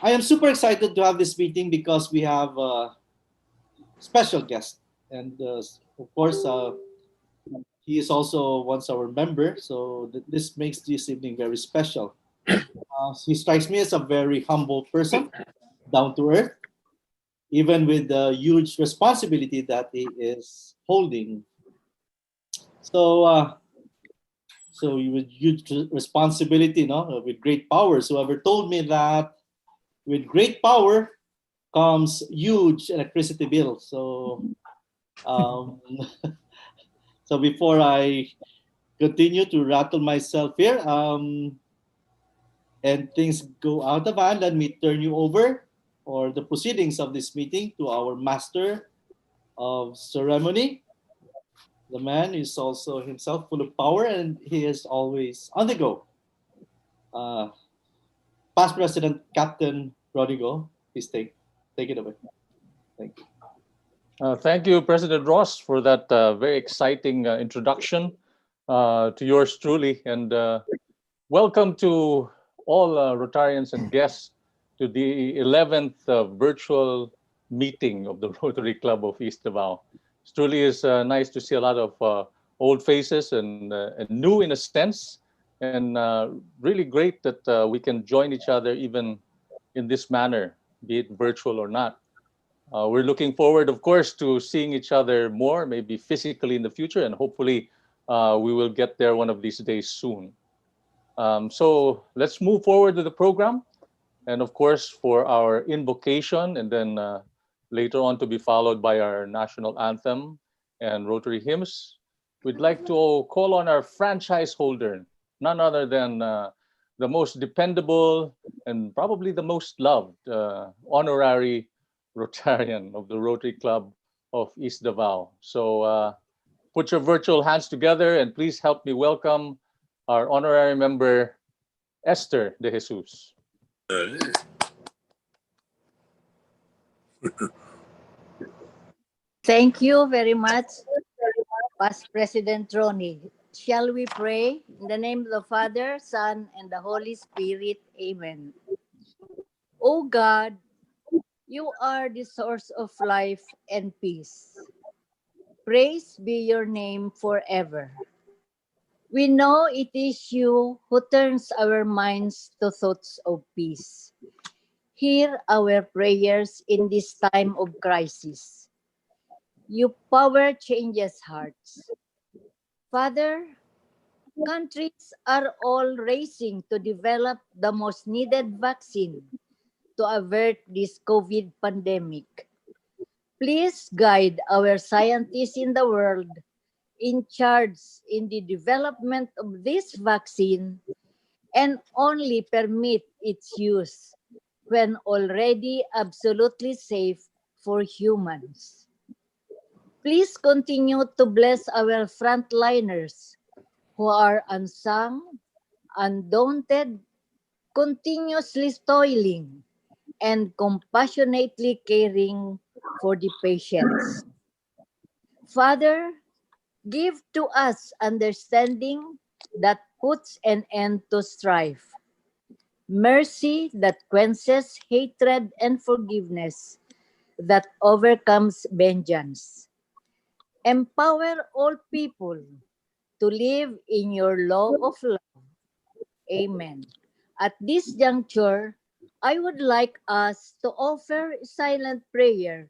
I am super excited to have this meeting because we have a special guest. And of course, he is also once our member. So this makes this evening very special. He strikes me as a very humble person, down to earth, even with the huge responsibility that he is holding. So, with huge responsibility, no, with great powers. Whoever told me that with great power comes huge electricity bill. So, um, so before I continue to rattle myself here, and things go out of hand, let me turn you over or the proceedings of this meeting to our master of ceremony. The man is also himself full of power and he is always on the go. Uh, Past President Captain Rodrigo, please take it away. Thank you. Thank you, President Ross, for that very exciting introduction to yours truly. And welcome to all Rotarians and guests to the 11th virtual meeting of the Rotary Club of East Davao. It truly is nice to see a lot of old faces and new in a sense, and really great that we can join each other even in this manner, be it virtual or not. We're looking forward, of course, to seeing each other more, maybe physically in the future, and hopefully we will get there one of these days soon. So let's move forward to the program. And of course, for our invocation, and then later on to be followed by our national anthem and Rotary hymns, we'd like to call on our franchise holder, none other than the most dependable and probably the most loved honorary Rotarian of the Rotary Club of East Davao. So put your virtual hands together and please help me welcome our honorary member, Esther de Jesus. Thank you very much, Past President Ronnie. Shall we pray? In the name of the Father, Son, and the Holy Spirit. Amen. O God, you are the source of life and peace. Praise be your name forever. We know it is you who turns our minds to thoughts of peace. Hear our prayers in this time of crisis. Your power changes hearts. Father, countries are all racing to develop the most needed vaccine to avert this COVID pandemic. Please guide our scientists in the world in charge in the development of this vaccine and only permit its use when already absolutely safe for humans. Please continue to bless our frontliners who are unsung, undaunted, continuously toiling, and compassionately caring for the patients. Father, give to us understanding that puts an end to strife, mercy that quenches hatred, and forgiveness that overcomes vengeance. Empower all people to live in your law of love. Amen. At this juncture, I would like us to offer silent prayer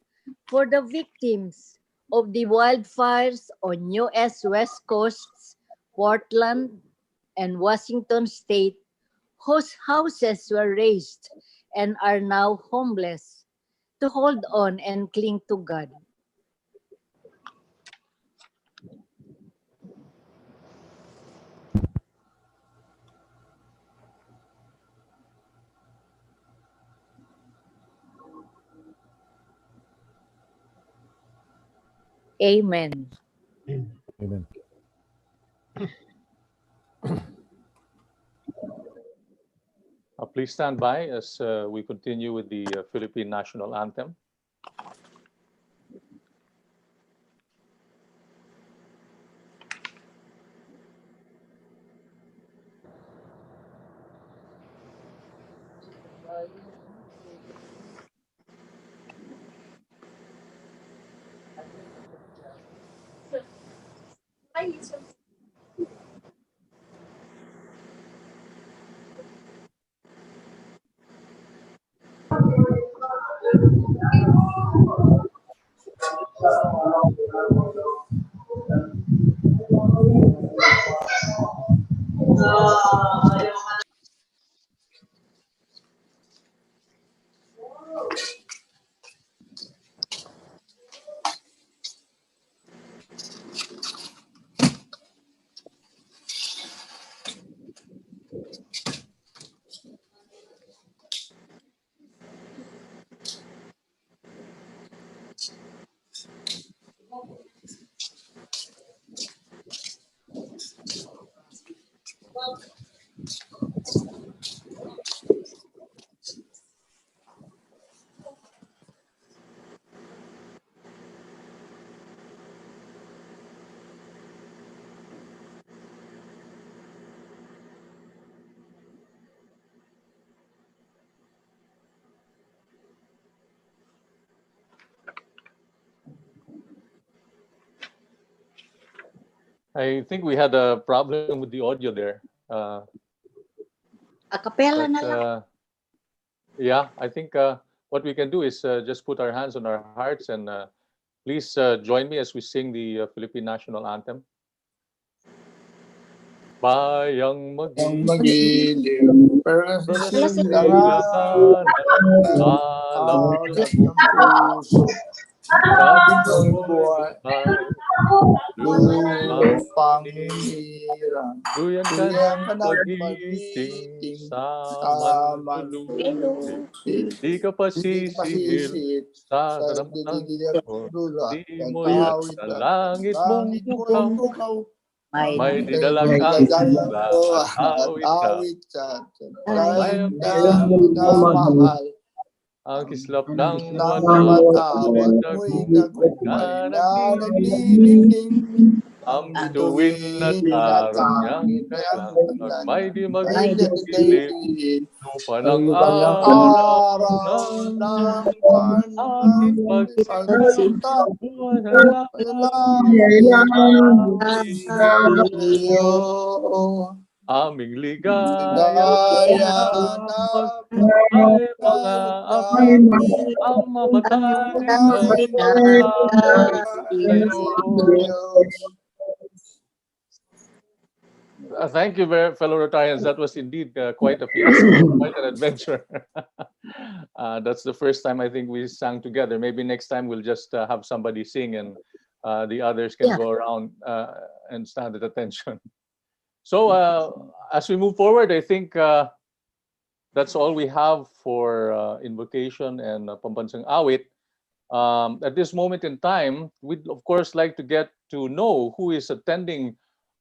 for the victims of the wildfires on U.S. West Coasts, Portland, and Washington State, whose houses were razed and are now homeless, to hold on and cling to God. Amen. Amen. Please stand by as we continue with the Philippine National Anthem. I think we had a problem with the audio there. Acapella But na lang. yeah, I think what we can do is just put our hands on our hearts and please join me as we sing the Philippine National Anthem. Bayang Ang magiliw, magiliw, persilangan, alam alam ng puso, sa ng buhay, buhay, lupang lupang hirang, duyan ka kaya ng ka ng magiting magiting, sa sa manlulubi. manlulubi, Di ka hindi pasisihir masisid, sa sa karamdaman didiyak mo. dula, Di mo yan pag-awit sa at langit mong langit mo bukaw. yung bukaw, May may didala kang dadalang isla ko at at awit ka. awit sa May dahil na minamahal. ang kislap ng Nang wala, matawag mo'y mo'y nagugmay nagugmay na na nagdidingding. nagdidingding. Ang Ang bituin at bituin at araw niyang hangin ang kailan, at kailan may di ay magdidilim. nagdidilim. Lupa ng Walang araw araw ng ng ating pagsisikap. pagsisikap. Buwan na Iyo, aming ligaya gaya na ay mga apo ang mamatay ay sa'yo. Thank you, fellow Rotarians. That was indeed quite a fiasco, quite an adventure. That's the first time I think we sang together. Maybe next time we'll just have somebody sing and the others can go around and stand at attention. So as we move forward, I think that's all we have for invocation and pambansang awit. At this moment in time, we'd of course like to get to know who is attending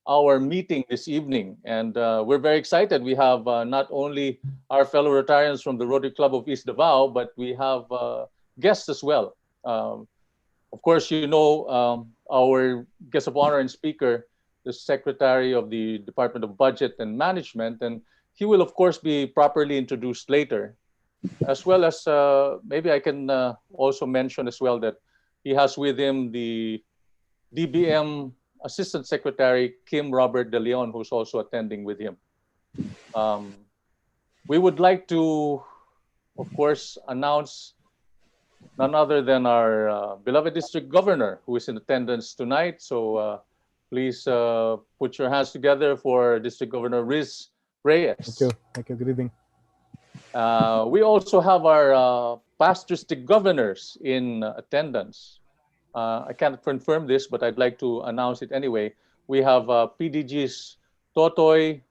our meeting this evening. And we're very excited. We have not only our fellow Rotarians from the Rotary Club of East Davao, but we have guests as well. Of course, you know our guest of honor and speaker, the Secretary of the Department of Budget and Management, and he will of course be properly introduced later, as well as maybe I can also mention as well that he has with him the DBM Assistant Secretary Kim Robert De Leon, who's also attending with him. We would like to, of course, announce none other than our beloved District Governor, who is in attendance tonight. So please put your hands together for District Governor Riz Reyes. Thank you. Thank you. Good evening. We also have our past district governors in attendance. I can't confirm this, but I'd like to announce it anyway. We have PDGs Totoy,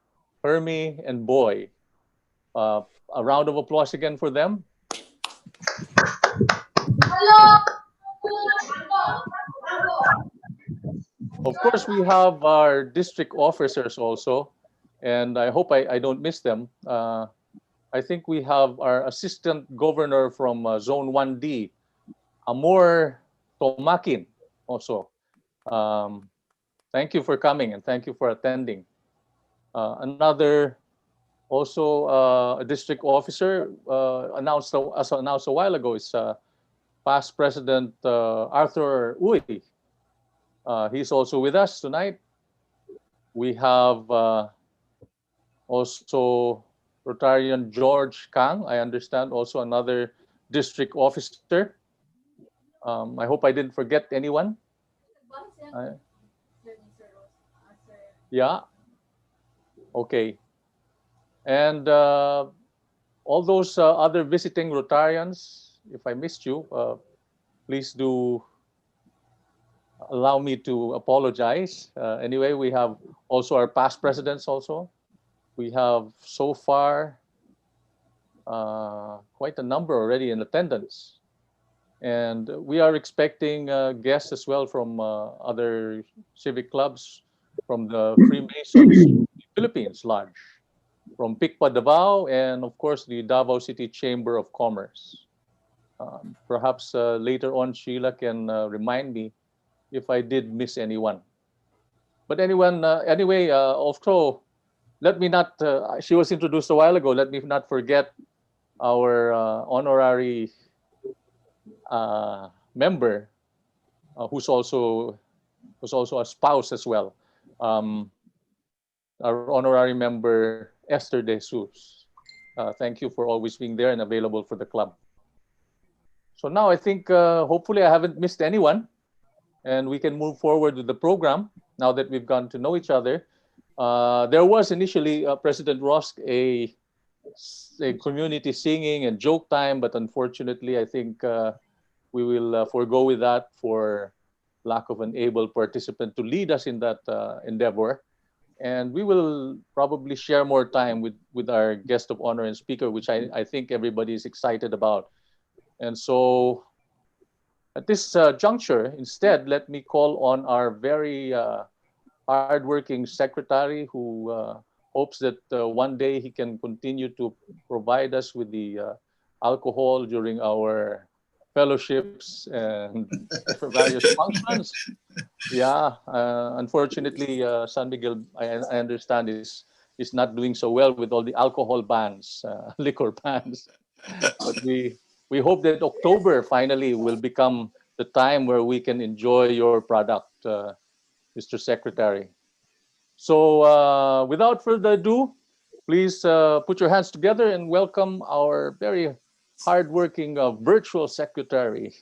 Hermie, and Boy. A round of applause again for them. Of course, we have our district officers also, and I hope I don't miss them. I think we have our assistant governor from Zone 1D, Amor Tomakin also. Thank you for coming and thank you for attending. Another also a district officer announced a while ago is past President Arthur Uy. He's also with us tonight. We have also Rotarian George Kang, I understand, also another district officer. I hope I didn't forget anyone. Yeah, okay. And all those other visiting Rotarians, if I missed you, please do allow me to apologize. Anyway, we have also our past presidents also. We have so far quite a number already in attendance. And we are expecting guests as well from other civic clubs, from the Freemasons Philippines Lodge, from PICPA Davao, and of course the Davao City Chamber of Commerce. Perhaps later on Sheila can remind me if I did miss anyone. But anyway, also, let me not, she was introduced a while ago, let me not forget our honorary member who's also a spouse as well. Our honorary member, Esther De Jesus. Thank you for always being there and available for the club. So now I think hopefully I haven't missed anyone, and we can move forward with the program now that we've gotten to know each other. There was initially, President Ross, a community singing and joke time, but unfortunately I think we will forego with that for lack of an able participant to lead us in that endeavor. And we will probably share more time with our guest of honor and speaker, which I think everybody is excited about. And so at this juncture, instead, let me call on our very hardworking secretary who hopes that one day he can continue to provide us with the alcohol during our fellowships and for various functions. Yeah, unfortunately, San Miguel, I understand, is not doing so well with all the alcohol bans, liquor bans. But we hope that October finally will become the time where we can enjoy your product, Mr. Secretary. So without further ado, please put your hands together and welcome our very hardworking virtual secretary,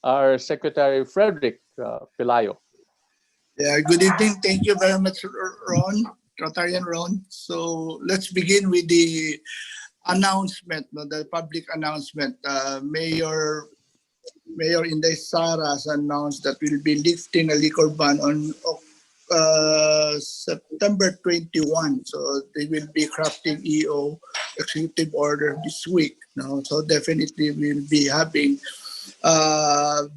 our Secretary Frederick Pelayo. Yeah, good evening. Thank you very much, Ron, Rotarian Ron. So let's begin with the announcement, the public announcement. Mayor Inday Sara has announced that we'll be lifting a liquor ban on September 21. So they will be crafting EO executive order this week. So definitely we'll be having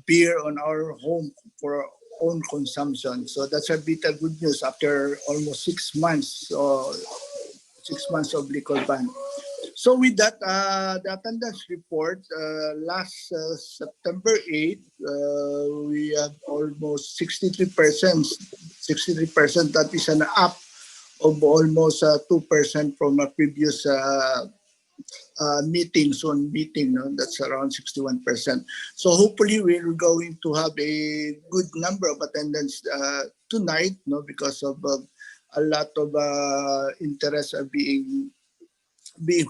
beer on our home for our own consumption. So that's a bit of good news after almost 6 months. 6 months of liquor ban. So with that, the attendance report, last September 8th, we have almost 63%. 63%, that is an up of almost 2% from a previous meeting, that's around 61%. So hopefully we're going to have a good number of attendance tonight, because of a lot of interest are being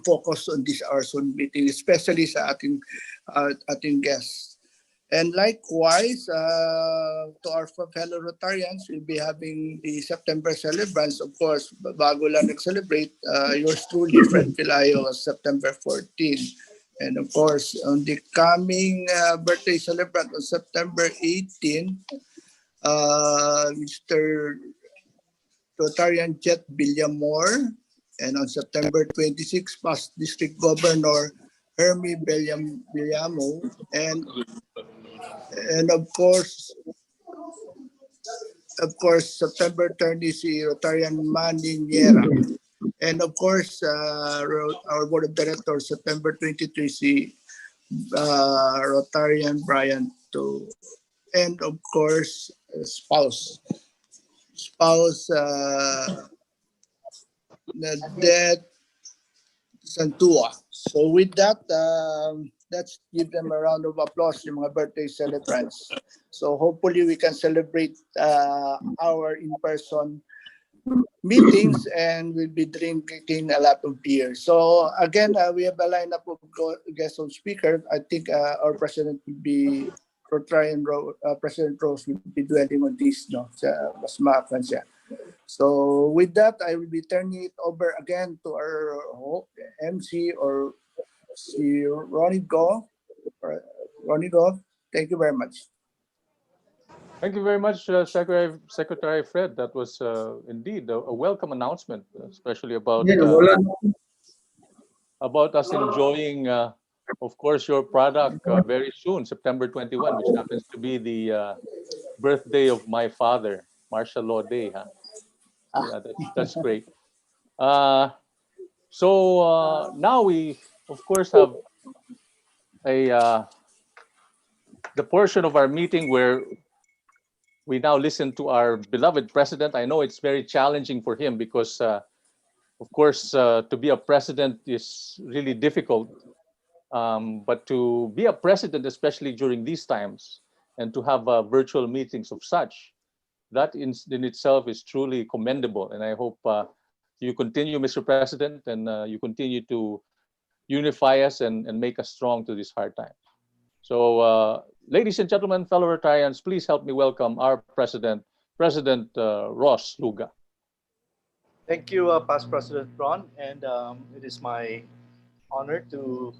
focused on this our Zoom meeting, especially sa ating guests. And likewise, to our fellow Rotarians, we'll be having the September celebrants. Of course, bago lang nag-celebrate, yours truly, Fred Pelayo, September 14. And of course, on the coming birthday celebrant on September 18, Mr. Rotarian Jet Villamor. And on September 26, past District Governor Hermie Villamo. And of course, September 30 si Rotarian Manny Niera. And of course, our Board of Directors, September 23 si Rotarian Brian To. And of course, spouse Nadet Santua. So with that, let's give them a round of applause, yung mga birthday celebrants. So hopefully we can celebrate our in-person meetings, and we'll be drinking a lot of beer. So again, we have a lineup of guest on speaker. I think our president will be President Rose will be dwelling on this, no, sa mas maafan siya. So with that, I will be turning it over again to our MC or si Ronnie Go. Ronnie Go, thank you very much. Thank you very much, Secretary Fred. That was indeed a welcome announcement, especially about us enjoying, of course, your product very soon, September 21, which happens to be the birthday of my father, martial law day. Huh? Yeah, that's great. So now we, of course, have a the portion of our meeting where we now listen to our beloved president. I know it's very challenging for him because, of course, to be a president is really difficult. But to be a president, especially during these times, and to have virtual meetings of such, that in itself is truly commendable. And I hope you continue, Mr. President, and you continue to unify us and make us strong to these hard times. So, ladies and gentlemen, fellow Rotarians, please help me welcome our president, President Ross Luga. Thank you, Past President Ron, and it is my honor to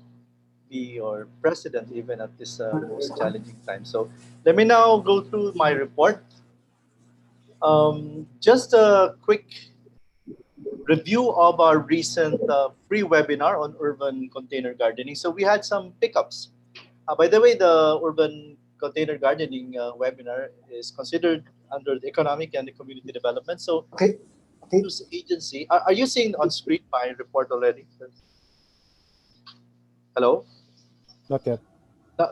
be your president even at this most challenging time. So let me now go through my report. Just a quick review of our recent free webinar on urban container gardening. So we had some pickups. By the way, the urban container gardening webinar is considered under the economic and the community development. So news agency, are you seeing on screen my report already? Hello? Not yet.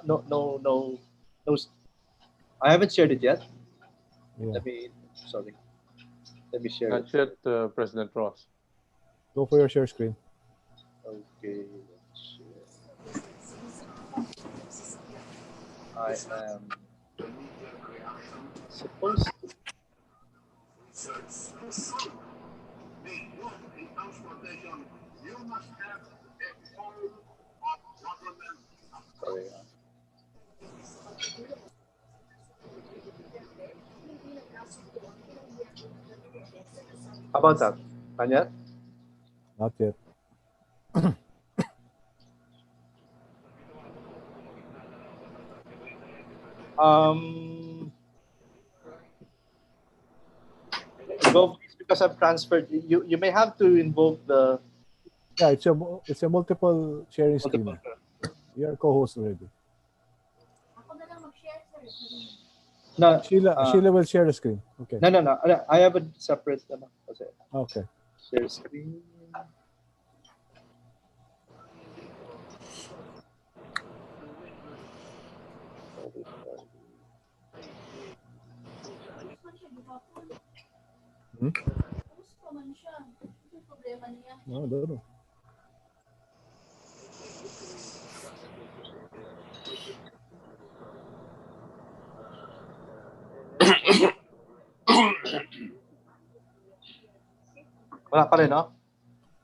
No. I haven't shared it yet. Yeah. Let me share Not it. yet, President Ross. Go for your share screen. Okay. I am supposed to. Sorry. How about that? Anya? Not yet. Go please, because I've transferred. You may have to invoke the Yeah, it's a multiple sharing screen. multiple. You're co-host already. No, Sheila will share the screen. Okay. no. I have a separate. Okay. Share screen. Hmm? No, don't know. Wala pa rin, no?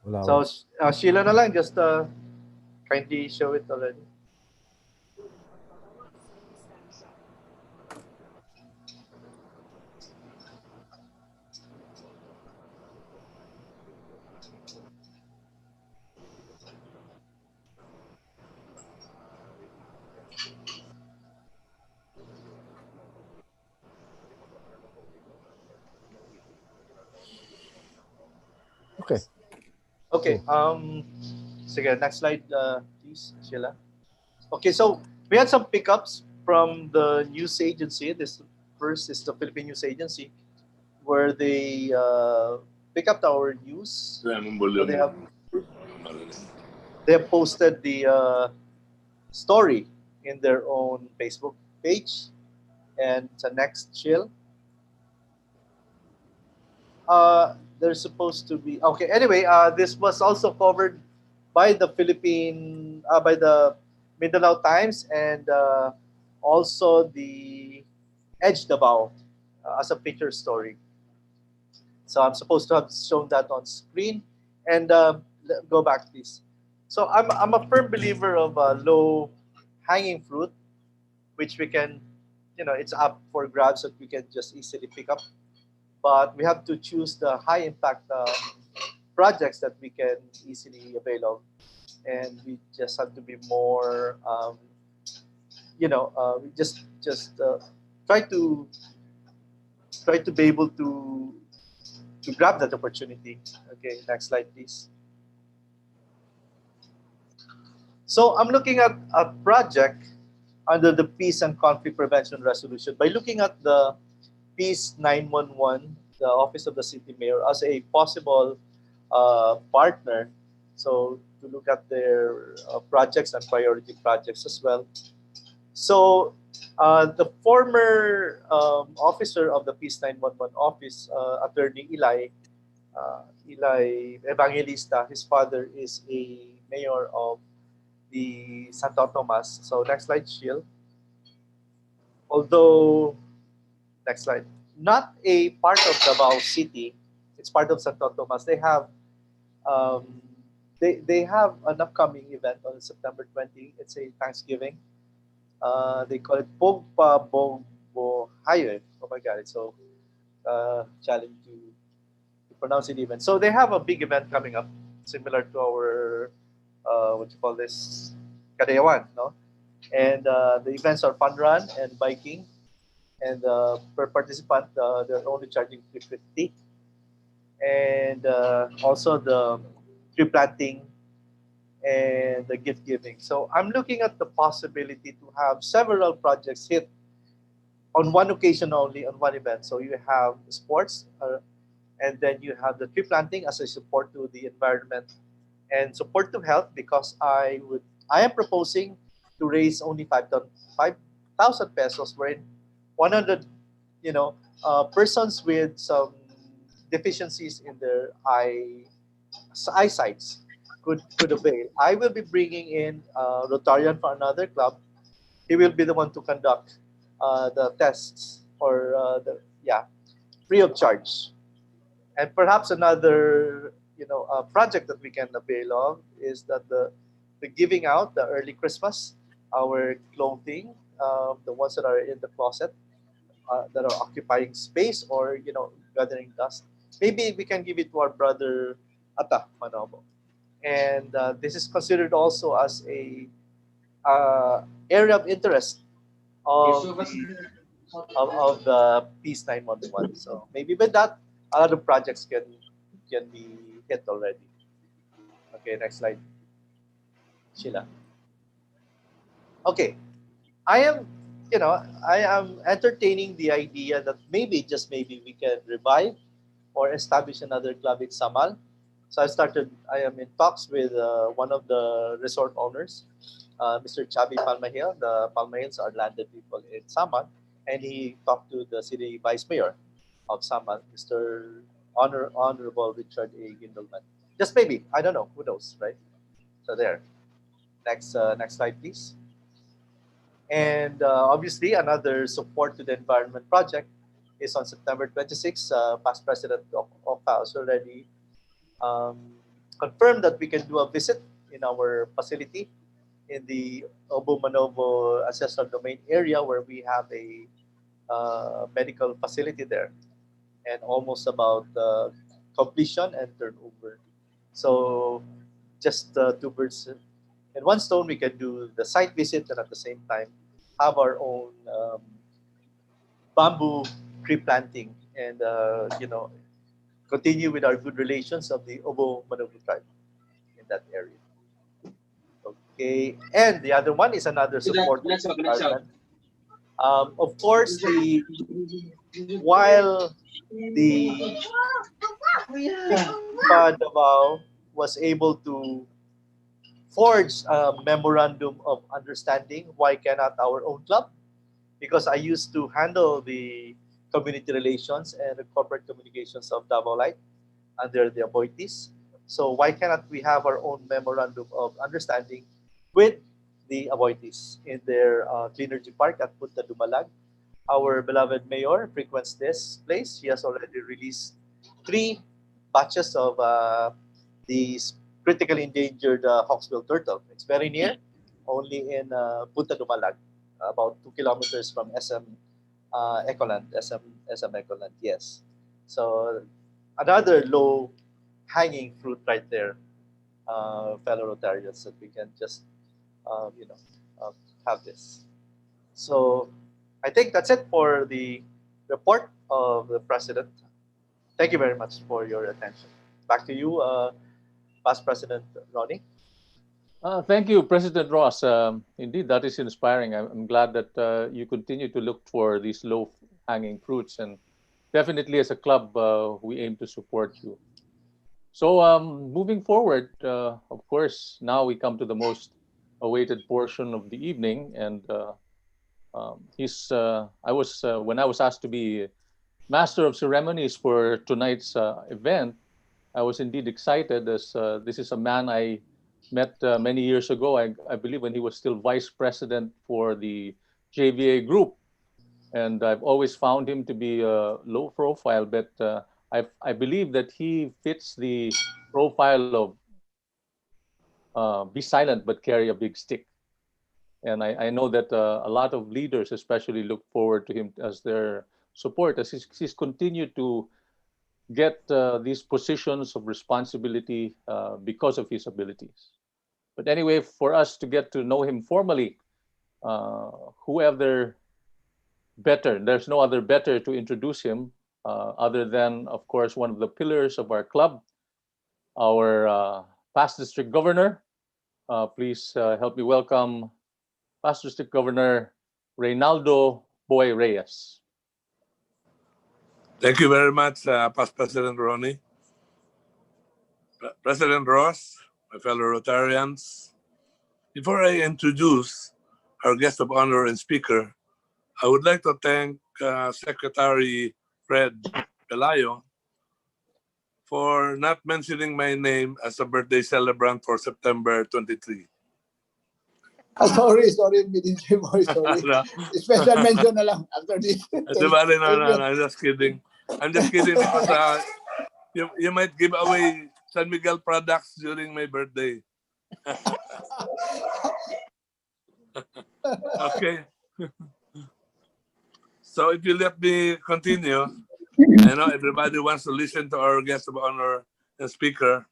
Wala. So, Sheila na lang, just kindly show it already. Okay. Okay. Sige, next slide, please, Sheila. Okay, so we had some pickups from the news agency. This first is the Philippine News Agency, where they pick up our news. So they have posted the story in their own Facebook page, and the next chill. They're supposed to be okay. Anyway, this was also covered by the by the Mindanao Times and also the Edge Davao as a picture story. So I'm supposed to have shown that on screen. And go back, please. So I'm a firm believer of low hanging fruit, which we can, it's up for grabs that we can just easily pick up. But we have to choose the high impact projects that we can easily avail of. And we just have to be more, we just try to be able to grab that opportunity. Okay, next slide, please. So I'm looking at a project under the Peace and Conflict Prevention Resolution. By looking at the Peace 911, the Office of the City Mayor, as a possible partner, so to look at their projects and priority projects as well. So the former officer of the Peace 911 office, Attorney Eli Evangelista, his father is a mayor of the Santo Tomas. So next slide, Sheil. Although, next slide, not a part of Davao City, it's part of Santo Tomas. Um, they have an upcoming event on September 20. It's a Thanksgiving. They call it Pogpa Bobo Hayo. Oh my God, it's so challenging to pronounce it even. So they have a big event coming up, similar to our what you call this, Kadayawan, no? And the events are fun run and biking, and per participant they're only charging 350, and also the tree planting and the gift giving. So I'm looking at the possibility to have several projects hit on one occasion only on one event. So you have sports, and then you have the tree planting as a support to the environment and support to health, because I am proposing to raise only 5,000 pesos, wherein 100 persons with some deficiencies in their eyesights could avail. I will be bringing in Rotarian for another club. He will be the one to conduct the tests, or free of charge. And perhaps another project that we can avail of is that the giving out the early Christmas, our clothing, the ones that are in the closet, that are occupying space, or gathering dust. Maybe we can give it to our brother Ata Manobo. And this is considered also as a area of interest of the Peace 911. So maybe with that, a lot of projects can be hit already. Okay, next slide, Sheila. Okay, I am, I am entertaining the idea that maybe, just maybe, we can revive or establish another club in Samal. So I am in talks with one of the resort owners, Mr. Chabi Palmahil. The Palmahils are landed people in Samal, and he talked to the city vice mayor of Samal, Mr. Honorable Richard A. Gindelman. Just maybe, I don't know, who knows, right? So there. Next slide, please. And obviously, another support to the environment project is on September 26th. Past President Oka has already um, confirmed that we can do a visit in our facility in the Obo Manobo ancestral domain area, where we have a medical facility there, and almost about completion and turnover. So just two birds in one stone. We can do the site visit and at the same time have our own bamboo tree planting, and continue with our good relations of the Obo Manobo tribe in that area. Okay, and the other one is another support of the environment. Of course, while the Davao was able to forge a memorandum of understanding, why cannot our own club? Because I used to handle the community relations and the corporate communications of Davao Light under the appointees. So why cannot we have our own memorandum of understanding with the appointees in their Cleanergy Park at Punta Dumalag? Our beloved mayor frequents this place. He has already released 3 batches of these critically endangered hawksbill turtle. It's very near, only in Punta Dumalag, about 2 kilometers from SM Ecoland, SM Ecoland, yes. So another low hanging fruit right there, fellow Rotarians, that we can just, you know, uh, have this. So I think that's it for the report of the president. Thank you very much for your attention. Back to you, Past President Ronnie. Thank you, President Ross. Indeed, that is inspiring. I'm glad that you continue to look for these low-hanging fruits, and definitely as a club, we aim to support you. So moving forward, of course, now we come to the most awaited portion of the evening, and when I was asked to be master of ceremonies for tonight's event, I was indeed excited, as this is a man I met many years ago. I believe when he was still vice president for the JVA group, and I've always found him to be low profile, but I believe that he fits the profile of be silent but carry a big stick. And I know that a lot of leaders especially look forward to him as their support, as he's continued to get these positions of responsibility because of his abilities. But anyway, for us to get to know him formally, whoever better, there's no other better to introduce him other than, of course, one of the pillars of our club, our past district governor. Please help me welcome past district governor Reynaldo Boy Reyes. Thank you very much, Past President Ronnie. President Ross, my fellow Rotarians. Before I introduce our guest of honor and speaker, I would like to thank Secretary Fred Pelayo for not mentioning my name as a birthday celebrant for September 23. Sorry, BDJ boy, sorry. No. Special mention na lang after this. No, I'm just kidding. I'm just kidding because you might give away San Miguel products during my birthday. Okay. So if you let me continue, I know everybody wants to listen to our guest of honor and speaker.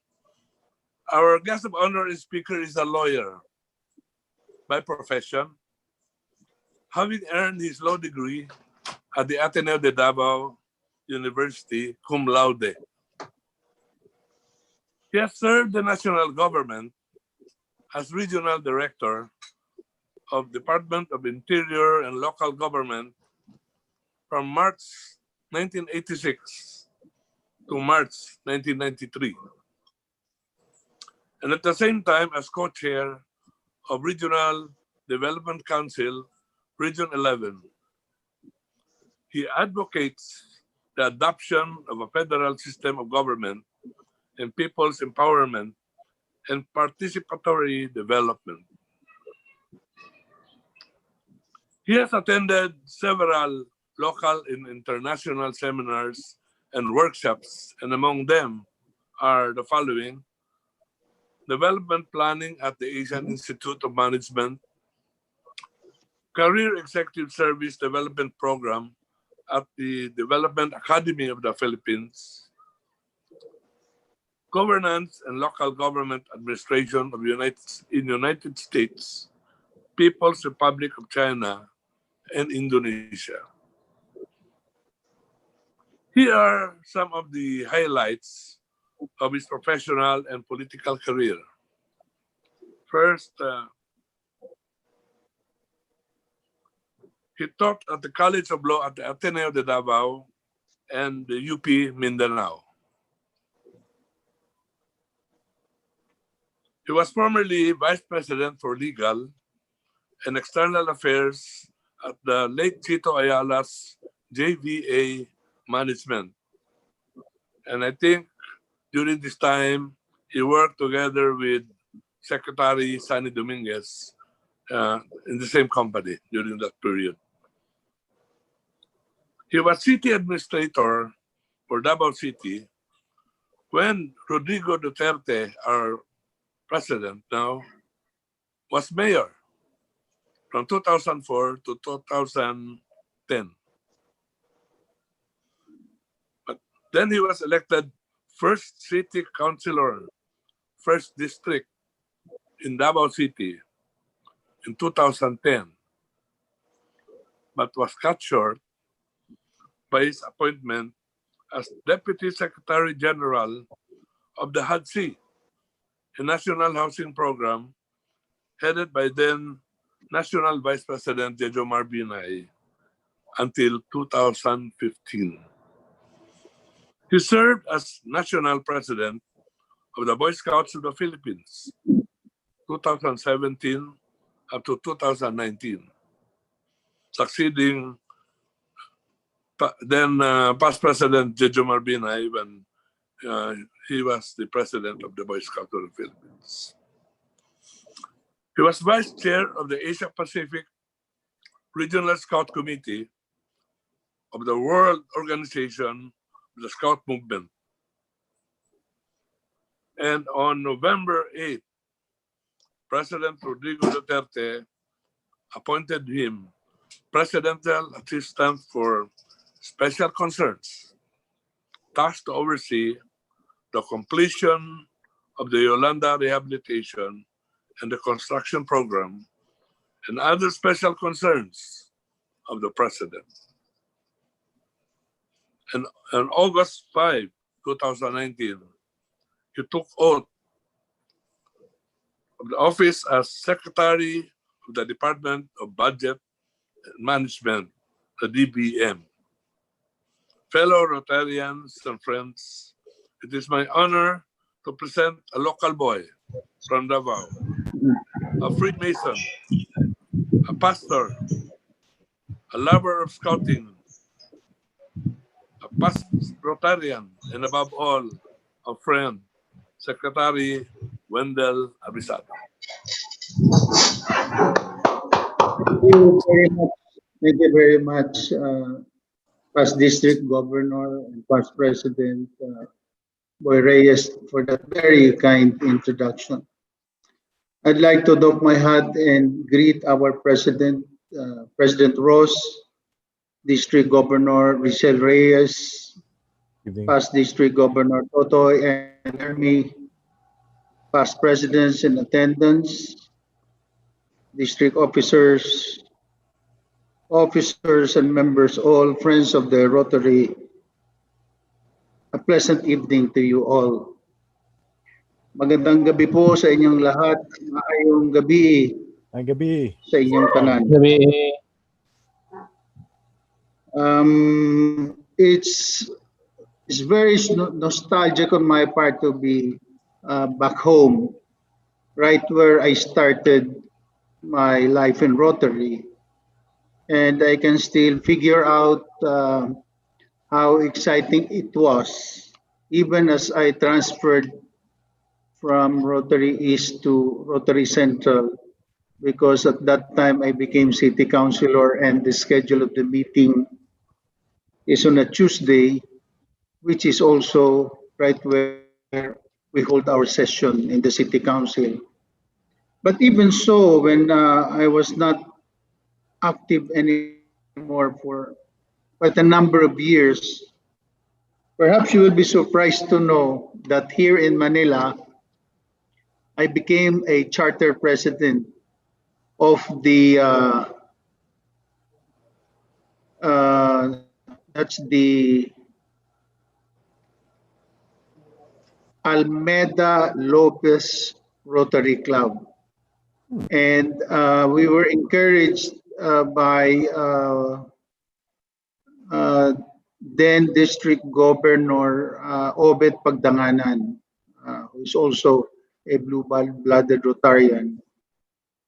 Our guest of honor and speaker is a lawyer by profession, having earned his law degree at the Ateneo de Davao University, cum laude. He has served the national government as regional director of Department of Interior and Local Government from March 1986 to March 1993. And at the same time as co-chair of Regional Development Council, Region 11. He advocates the adoption of a federal system of government and people's empowerment and participatory development. He has attended several local and international seminars and workshops, and among them are the following: development planning at the Asian Institute of Management, Career Executive Service Development Program at the Development Academy of the Philippines, Governance and Local Government Administration of United States, People's Republic of China, and Indonesia. Here are some of the highlights of his professional and political career. First, he taught at the College of Law at the Ateneo de Davao and the UP Mindanao. He was formerly Vice President for Legal and External Affairs at the late Chito Ayala's JVA Management. And I think during this time, he worked together with Secretary Sunny Dominguez in the same company during that period. He was city administrator for Davao City when Rodrigo Duterte, our president now, was mayor from 2004 to 2010. But then he was elected first city councilor, first district in Davao City in 2010, but was cut short by his appointment as Deputy Secretary General of the HUD-C, a national housing program headed by then National Vice President Jejo Marbinay until 2015. He served as National President of the Boy Scouts of the Philippines, 2017 up to 2019, succeeding then past President Jejo Marbinay when he was the president of the Boy Scouts of the Philippines. He was vice chair of the Asia Pacific Regional Scout Committee of the World Organization of the Scout Movement. And on November 8th, President Rodrigo Duterte appointed him Presidential Assistant for Special Concerns, tasked to oversee the completion of the Yolanda Rehabilitation and the Construction Program and other special concerns of the President. And on August 5, 2019, he took oath of the office as Secretary of the Department of Budget and Management, the DBM. Fellow Rotarians and friends, it is my honor to present a local boy from Davao, a Freemason, a pastor, a lover of scouting, a past Rotarian, and above all, a friend, Secretary Wendel Avisado. Thank you very much, past District Governor and past President Boy Reyes, for that very kind introduction. I'd like to doff my hat and greet our President, President Ross, District Governor Richelle Reyes, past District Governor Totoy and Ermi, past presidents in attendance, district officers, and members, all friends of the Rotary. A pleasant evening to you all. Magandang gabi po sa inyong lahat. Maayong gabi Ang gabi. sa inyong tanan. It's very nostalgic on my part to be back home, right where I started my life in Rotary. And I can still figure out how exciting it was, even as I transferred from Rotary East to Rotary Central, because at that time I became city councilor and the schedule of the meeting is on a Tuesday, which is also right where we hold our session in the city council. But even so, when I was not active anymore for quite a number of years, perhaps you will be surprised to know that here in Manila, I became a charter president of the that's the Almeda Lopez Rotary Club. And we were encouraged by then District Governor Obed Pagdanganan, who is also a blue-blooded Rotarian.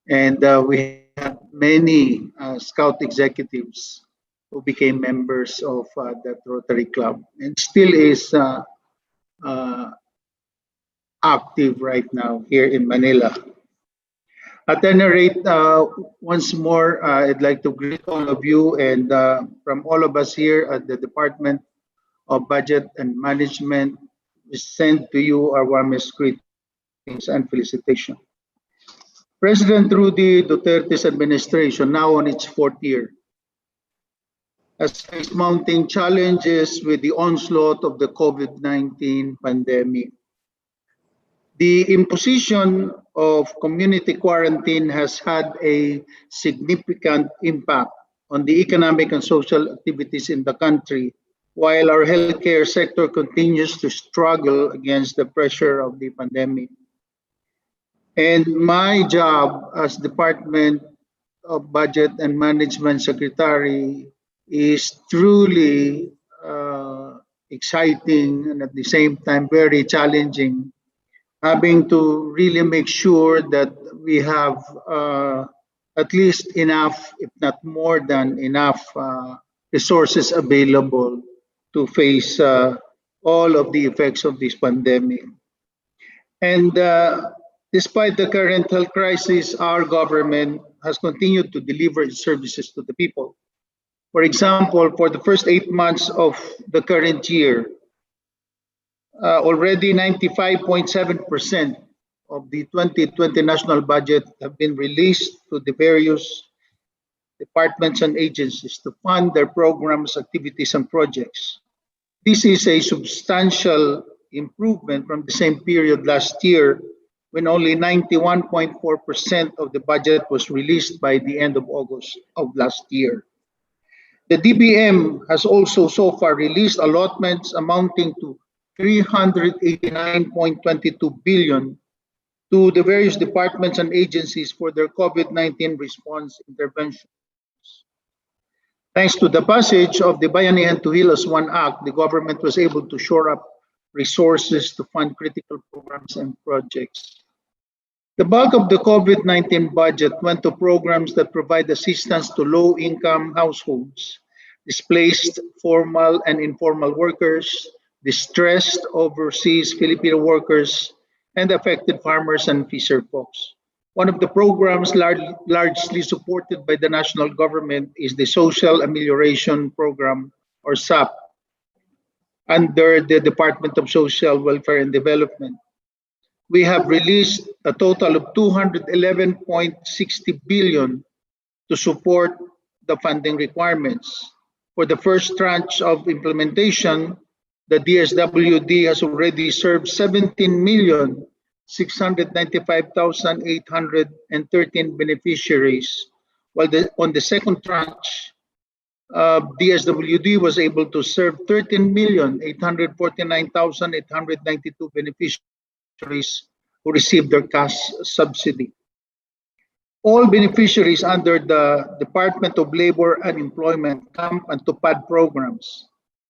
And we had many Scout executives who became members of that Rotary Club and still is active right now here in Manila. At any rate, once more, I'd like to greet all of you and from all of us here at the Department of Budget and Management, send to you our warmest greetings and felicitation. President Rudy Duterte's administration, now on its fourth year, has faced mounting challenges with the onslaught of the COVID-19 pandemic. The imposition of community quarantine has had a significant impact on the economic and social activities in the country, while our healthcare sector continues to struggle against the pressure of the pandemic. And my job as Department of Budget and Management Secretary is truly exciting and at the same time very challenging, having to really make sure that we have at least enough, if not more than enough, resources available to face all of the effects of this pandemic. And despite the current health crisis, our government has continued to deliver its services to the people. For example, for the first 8 months of the current year, already 95.7% of the 2020 national budget have been released to the various departments and agencies to fund their programs, activities, and projects. This is a substantial improvement from the same period last year, when only 91.4% of the budget was released by the end of August of last year. The DBM has also so far released allotments amounting to 389.22 billion to the various departments and agencies for their COVID-19 response interventions. Thanks to the passage of the Bayanihan to Heal as One Act, the government was able to shore up resources to fund critical programs and projects. The bulk of the COVID-19 budget went to programs that provide assistance to low-income households, displaced formal and informal workers, distressed overseas Filipino workers, and affected farmers and fisher folks. One of the programs largely supported by the national government is the Social Amelioration Program, or SAP, under the Department of Social Welfare and Development. We have released a total of 211.60 billion to support the funding requirements. For the first tranche of implementation, the DSWD has already served 17,695,813 beneficiaries, while on the second tranche, DSWD was able to serve 13,849,892 beneficiaries who received their cash subsidy. All beneficiaries under the Department of Labor and Employment CAMP and TUPAD programs,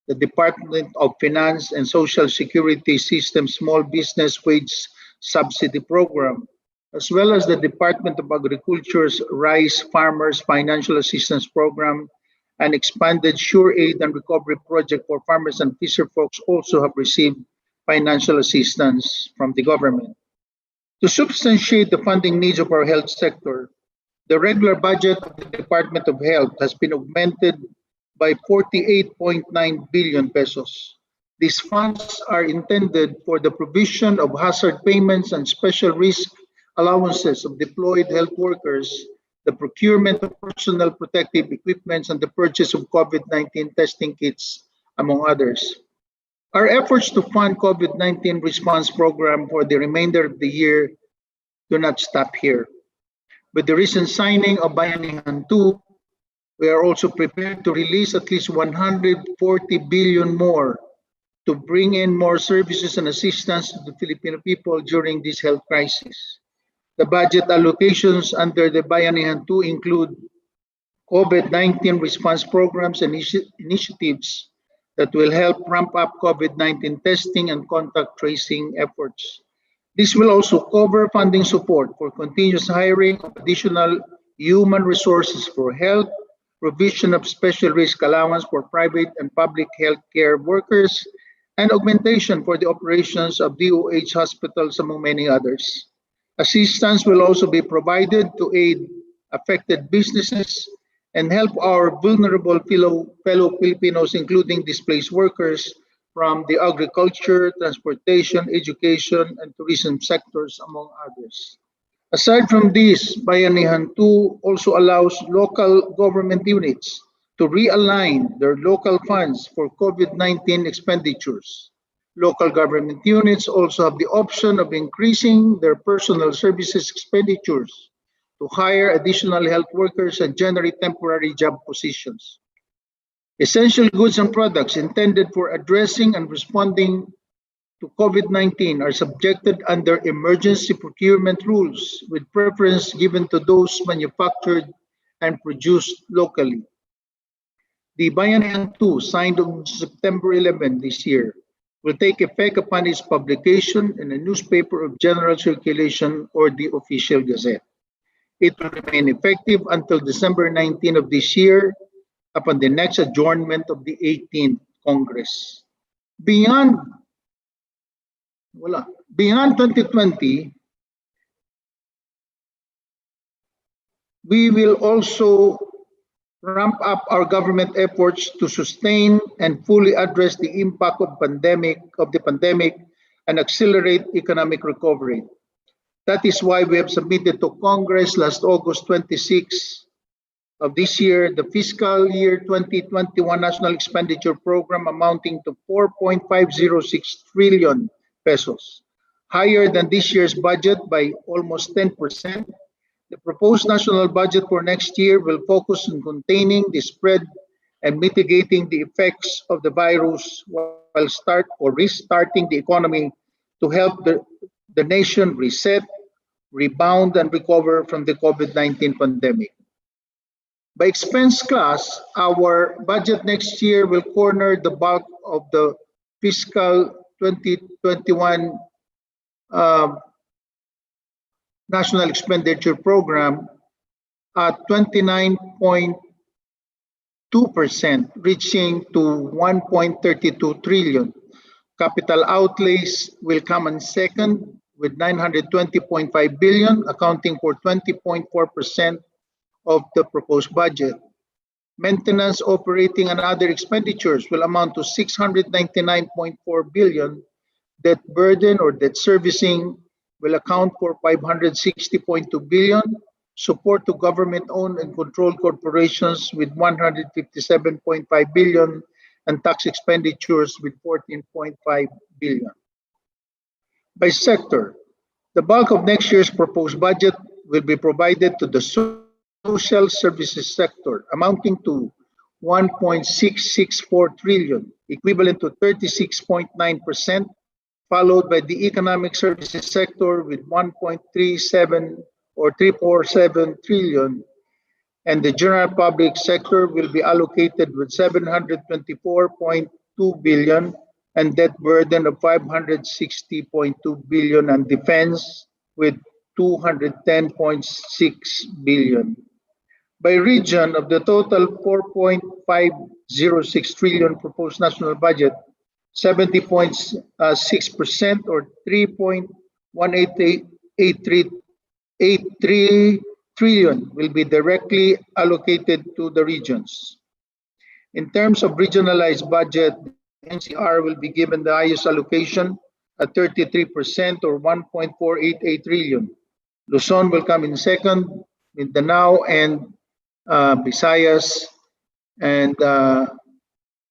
the Department of Finance and Social Security System Small Business Wage Subsidy Program, as well as the Department of Agriculture's Rice Farmers Financial Assistance Program and expanded Sure Aid and Recovery Project for farmers and fisher folks also have received financial assistance from the government. To substantiate the funding needs of our health sector, the regular budget of the Department of Health has been augmented by 48.9 billion pesos. These funds are intended for the provision of hazard payments and special risk allowances of deployed health workers, the procurement of personal protective equipment, and the purchase of COVID-19 testing kits, among others. Our efforts to fund COVID-19 response program for the remainder of the year do not stop here. With the recent signing of Bayanihan 2, we are also prepared to release at least 140 billion more to bring in more services and assistance to the Filipino people during this health crisis. The budget allocations under the Bayanihan 2 include COVID-19 response programs and initiatives that will help ramp up COVID-19 testing and contact tracing efforts. This will also cover funding support for continuous hiring of additional human resources for health, provision of special risk allowance for private and public health care workers, and augmentation for the operations of DOH hospitals, among many others. Assistance will also be provided to aid affected businesses and help our vulnerable fellow Filipinos, including displaced workers, from the agriculture, transportation, education, and tourism sectors, among others. Aside from this, Bayanihan 2 also allows local government units to realign their local funds for COVID-19 expenditures. Local government units also have the option of increasing their personal services expenditures to hire additional health workers and generate temporary job positions. Essential goods and products intended for addressing and responding to COVID-19 are subjected under emergency procurement rules with preference given to those manufactured and produced locally. The Bayanihan 2, signed on September 11 this year, will take effect upon its publication in a newspaper of general circulation or the official gazette. It will remain effective until December 19 of this year upon the next adjournment of the 18th Congress. Beyond 2020, we will also ramp up our government efforts to sustain and fully address the impact of the pandemic and accelerate economic recovery. That is why we have submitted to Congress last August 26 of this year the fiscal year 2021 National Expenditure Program amounting to 4.506 trillion pesos, higher than this year's budget by almost 10%. The proposed national budget for next year will focus on containing the spread and mitigating the effects of the virus while restarting the economy to help the nation reset, rebound, and recover from the COVID-19 pandemic. By expense class, our budget next year will corner the bulk of the fiscal 2021 National Expenditure Program at 29.2%, reaching to 1.32 trillion. Capital outlays will come in second with 920.5 billion, accounting for 20.4% of the proposed budget. Maintenance, operating, and other expenditures will amount to 699.4 billion. Debt burden or debt servicing will account for 560.2 billion. Support to government-owned and controlled corporations with 157.5 billion, and tax expenditures with 14.5 billion. By sector, the bulk of next year's proposed budget will be provided to the social services sector, amounting to 1.664 trillion, equivalent to 36.9%, followed by the economic services sector with 347 trillion, and the general public sector will be allocated with 724.2 billion and debt burden of 560.2 billion, and defense with 210.6 billion. By region, of the total 4.506 trillion proposed national budget, 70.6% or 3.183 trillion will be directly allocated to the regions. In terms of regionalized budget, NCR will be given the highest allocation at 33% or 1.488 trillion. Luzon will come in second, Mindanao and Visayas, and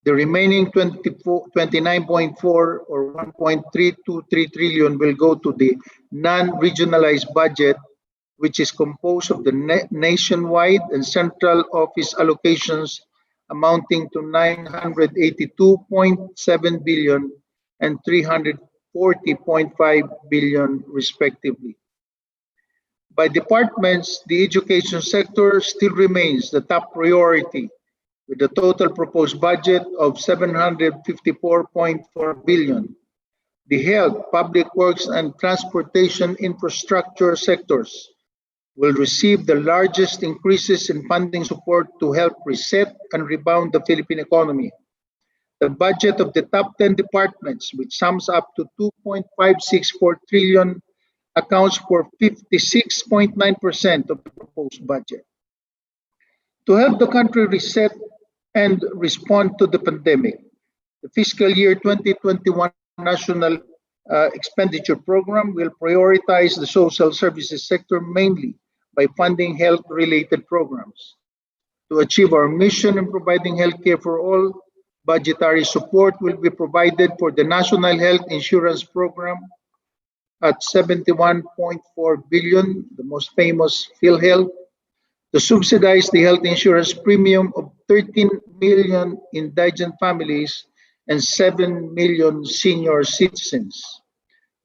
the remaining 29.4 or 1.323 trillion will go to the non-regionalized budget, which is composed of the nationwide and central office allocations amounting to 982.7 billion and 340.5 billion respectively. By departments, the education sector still remains the top priority, with a total proposed budget of 754.4 billion. The health, public works, and transportation infrastructure sectors will receive the largest increases in funding support to help reset and rebound the Philippine economy. The budget of the top 10 departments, which sums up to 2.564 trillion, accounts for 56.9% of the proposed budget. To help the country reset and respond to the pandemic, The fiscal year 2021 National Expenditure Program will prioritize the social services sector mainly by funding health-related programs. To achieve our mission in providing healthcare for all, budgetary support will be provided for the National Health Insurance Program at 71.4 billion, the most famous PhilHealth, to subsidize the health insurance premium of 13 million indigent families and 7 million senior citizens.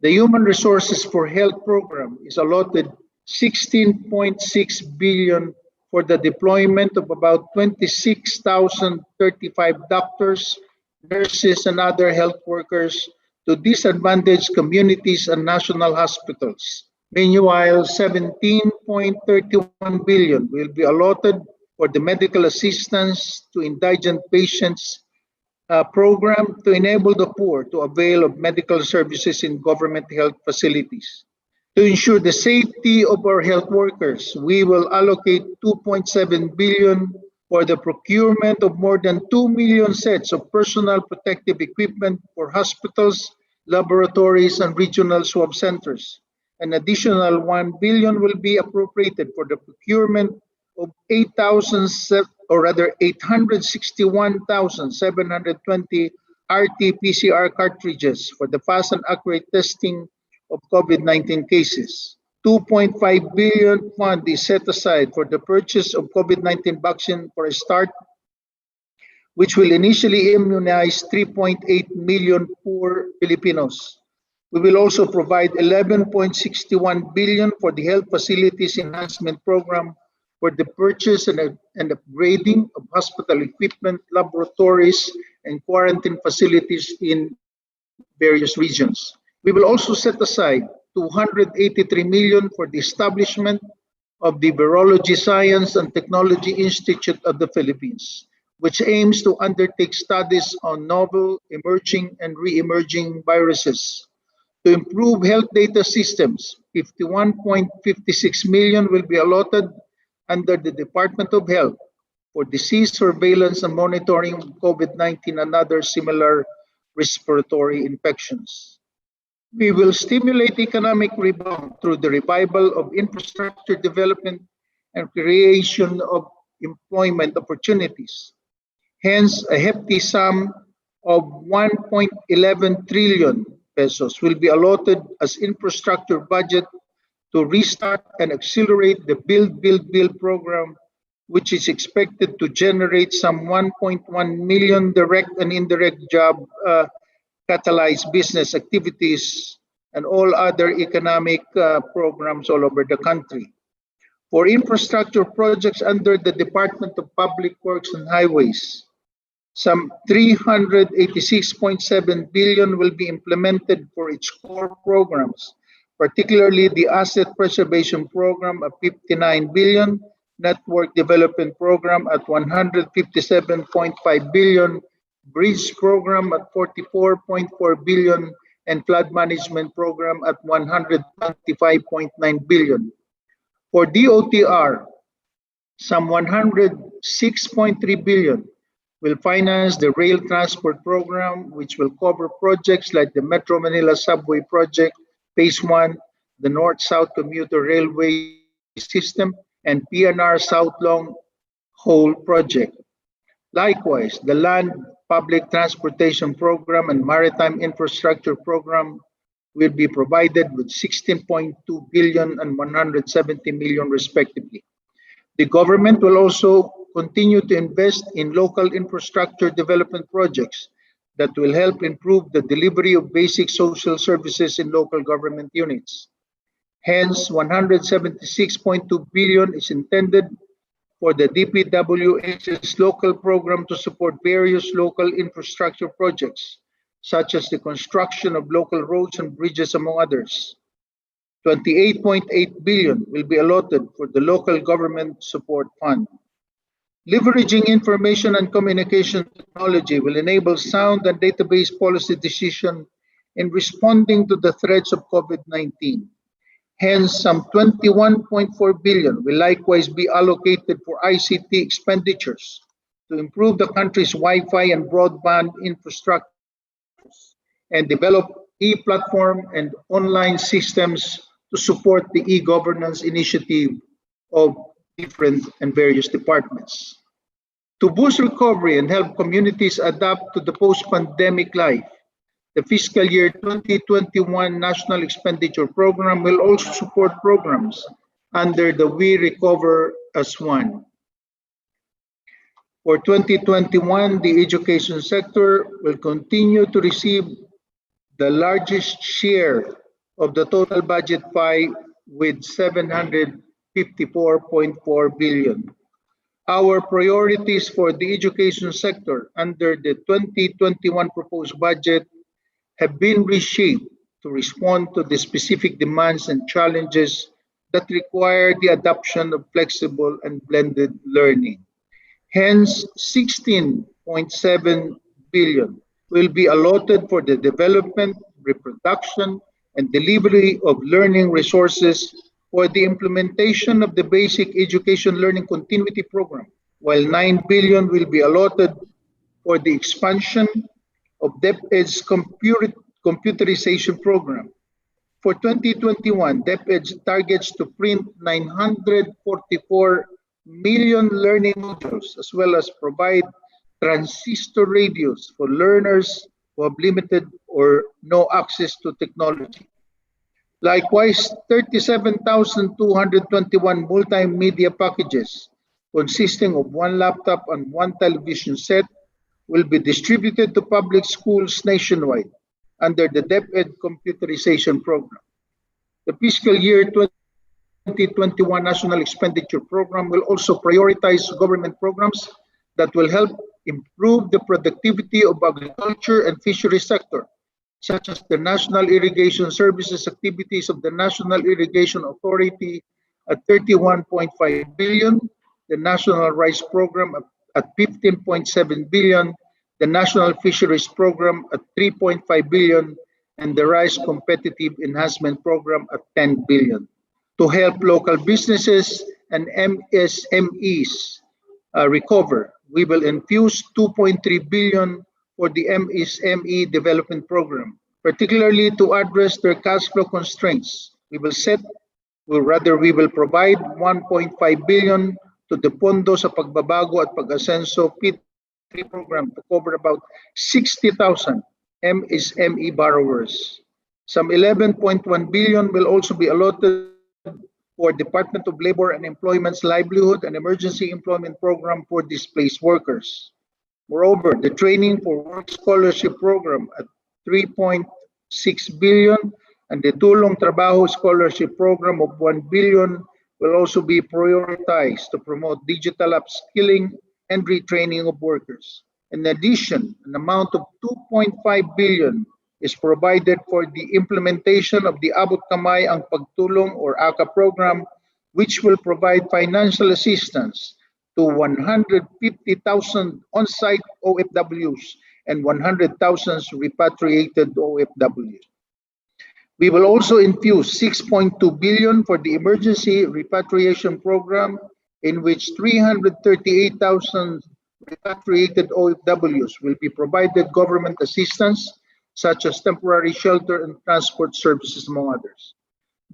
The Human Resources for Health program is allotted 16.6 billion for the deployment of about 26,035 doctors, nurses, and other health workers to disadvantaged communities and national hospitals. Meanwhile, 17.31 billion will be allotted for the medical assistance to indigent patients program to enable the poor to avail of medical services in government health facilities. To ensure the safety of our health workers, we will allocate 2.7 billion for the procurement of more than 2 million sets of personal protective equipment for hospitals, laboratories, and regional swab centers. An additional 1 billion will be appropriated for the procurement of 861,720 RT-PCR cartridges for the fast and accurate testing of COVID-19 cases. 2.5 billion fund is set aside for the purchase of COVID-19 vaccine for a start, which will initially immunize 3.8 million poor Filipinos. We will also provide 11.61 billion for the Health Facilities Enhancement Program for the purchase and upgrading of hospital equipment, laboratories, and quarantine facilities in various regions. We will also set aside 283 million for the establishment of the Virology Science and Technology Institute of the Philippines, which aims to undertake studies on novel, emerging, and re-emerging viruses. To improve health data systems, 51.56 million will be allotted under the Department of Health for disease surveillance and monitoring of COVID-19 and other similar respiratory infections. We will stimulate economic rebound through the revival of infrastructure development and creation of employment opportunities. Hence, a hefty sum of 1.11 trillion pesos will be allotted as infrastructure budget to restart and accelerate the Build program, which is expected to generate some 1.1 million direct and indirect job catalyzed business activities and all other economic programs all over the country. For infrastructure projects under the Department of Public Works and Highways, some 386.7 billion will be implemented for its core programs, particularly the Asset Preservation Program at 59 billion, Network Development Program at 157.5 billion, Bridge Program at 44.4 billion, and Flood Management Program at 125.9 billion. For DOTR, some 106.3 billion will finance the Rail Transport Program, which will cover projects like the Metro Manila Subway Project, Phase 1, the North-South Commuter Railway System, and PNR South Long Haul Project. Likewise, the Land Public Transportation Program and Maritime Infrastructure Program will be provided with 16.2 billion and 170 million respectively. The government will also continue to invest in local infrastructure development projects that will help improve the delivery of basic social services in local government units. Hence, 176.2 billion is intended for the DPWH's local program to support various local infrastructure projects, such as the construction of local roads and bridges, among others. 28.8 billion will be allotted for the Local Government Support Fund. Leveraging information and communication technology will enable sound and database policy decision in responding to the threats of COVID-19. Hence, some 21.4 billion will likewise be allocated for ICT expenditures to improve the country's Wi-Fi and broadband infrastructure and develop e-platform and online systems to support the e-governance initiative of different and various departments. To boost recovery and help communities adapt to the post-pandemic life, the fiscal year 2021 National Expenditure Program will also support programs under the We Recover as One. For 2021, the education sector will continue to receive the largest share of the total budget pie with 754.4 billion. Our priorities for the education sector under the 2021 proposed budget have been reshaped to respond to the specific demands and challenges that require the adoption of flexible and blended learning. Hence, 16.7 billion will be allotted for the development, reproduction, and delivery of learning resources for the implementation of the Basic Education Learning Continuity Program, while 9 billion will be allotted for the expansion of DepEd's computerization program. For 2021, DepEd targets to print 944 million learning modules, as well as provide transistor radios for learners who have limited or no access to technology. Likewise, 37,221 multimedia packages consisting of one laptop and one television set will be distributed to public schools nationwide under the DepEd computerization program. The fiscal year 2021 National Expenditure Program will also prioritize government programs that will help improve the productivity of agriculture and fisheries sector, such as the National Irrigation Services activities of the National Irrigation Authority at 31.5 billion, the National Rice Program at 15.7 billion, the National Fisheries Program at 3.5 billion, and the Rice Competitive Enhancement Program at 10 billion. To help local businesses and MSMEs recover, we will infuse 2.3 billion for the MSME Development Program, particularly to address their cash flow constraints. We will provide 1.5 billion to the Pondo sa Pagbabago at Pag-asenso P3 program to cover about 60,000 MSME borrowers. Some 11.1 billion will also be allotted for Department of Labor and Employment's Livelihood and Emergency Employment Program for displaced workers. Moreover, the Training for Work Scholarship Program at 3.6 billion and the Tulong Trabaho Scholarship Program of 1 billion will also be prioritized to promote digital upskilling and retraining of workers. In addition, an amount of 2.5 billion is provided for the implementation of the Abot Kamay ang Pagtulong or AKA program, which will provide financial assistance to 150,000 on-site OFWs and 100,000 repatriated OFWs. We will also infuse 6.2 billion for the emergency repatriation program, in which 338,000 repatriated OFWs will be provided government assistance, such as temporary shelter and transport services, among others.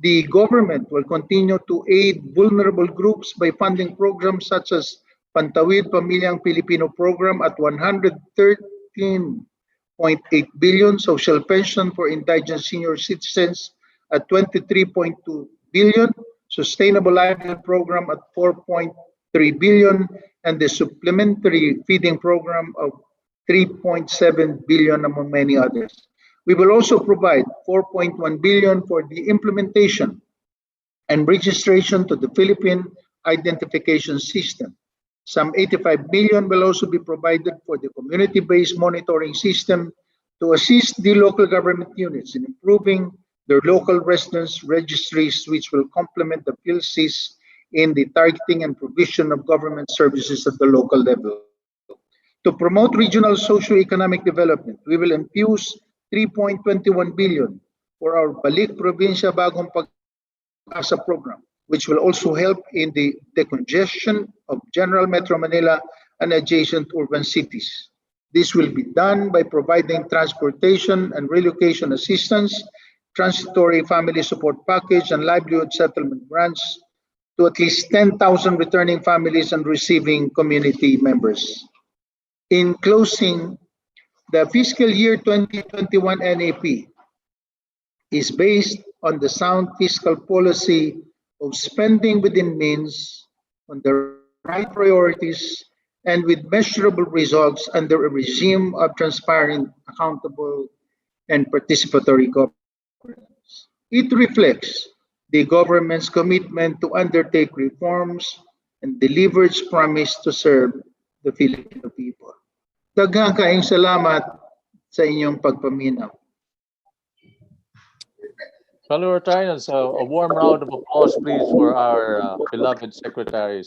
The government will continue to aid vulnerable groups by funding programs such as Pantawid Pamilyang Pilipino Program at 113.8 billion, social pension for indigent senior citizens at 23.2 billion, sustainable livelihood program at 4.3 billion, and the supplementary feeding program of 3.7 billion, among many others. We will also provide 4.1 billion for the implementation and registration to the Philippine Identification System. Some 85 million will also be provided for the community-based monitoring system to assist the local government units in improving their local residence registries, which will complement the PhilSys in the targeting and provision of government services at the local level. To promote regional socio-economic development, we will infuse 3.21 billion for our Balik Probinsya Bagong Pag-asa program, which will also help in the decongestion of General Metro Manila and adjacent urban cities. This will be done by providing transportation and relocation assistance, transitory family support package, and livelihood settlement grants to at least 10,000 returning families and receiving community members. In closing, the fiscal year 2021 NAP is based on the sound fiscal policy of spending within means, on the right priorities, and with measurable results under a regime of transparent, accountable, and participatory governance. It reflects the government's commitment to undertake reforms and deliver its promise to serve the Filipino people. Daghang kaayong salamat sa inyong pagpaminaw. Fellow Rotarians, a warm round of applause, please, for our beloved Secretary,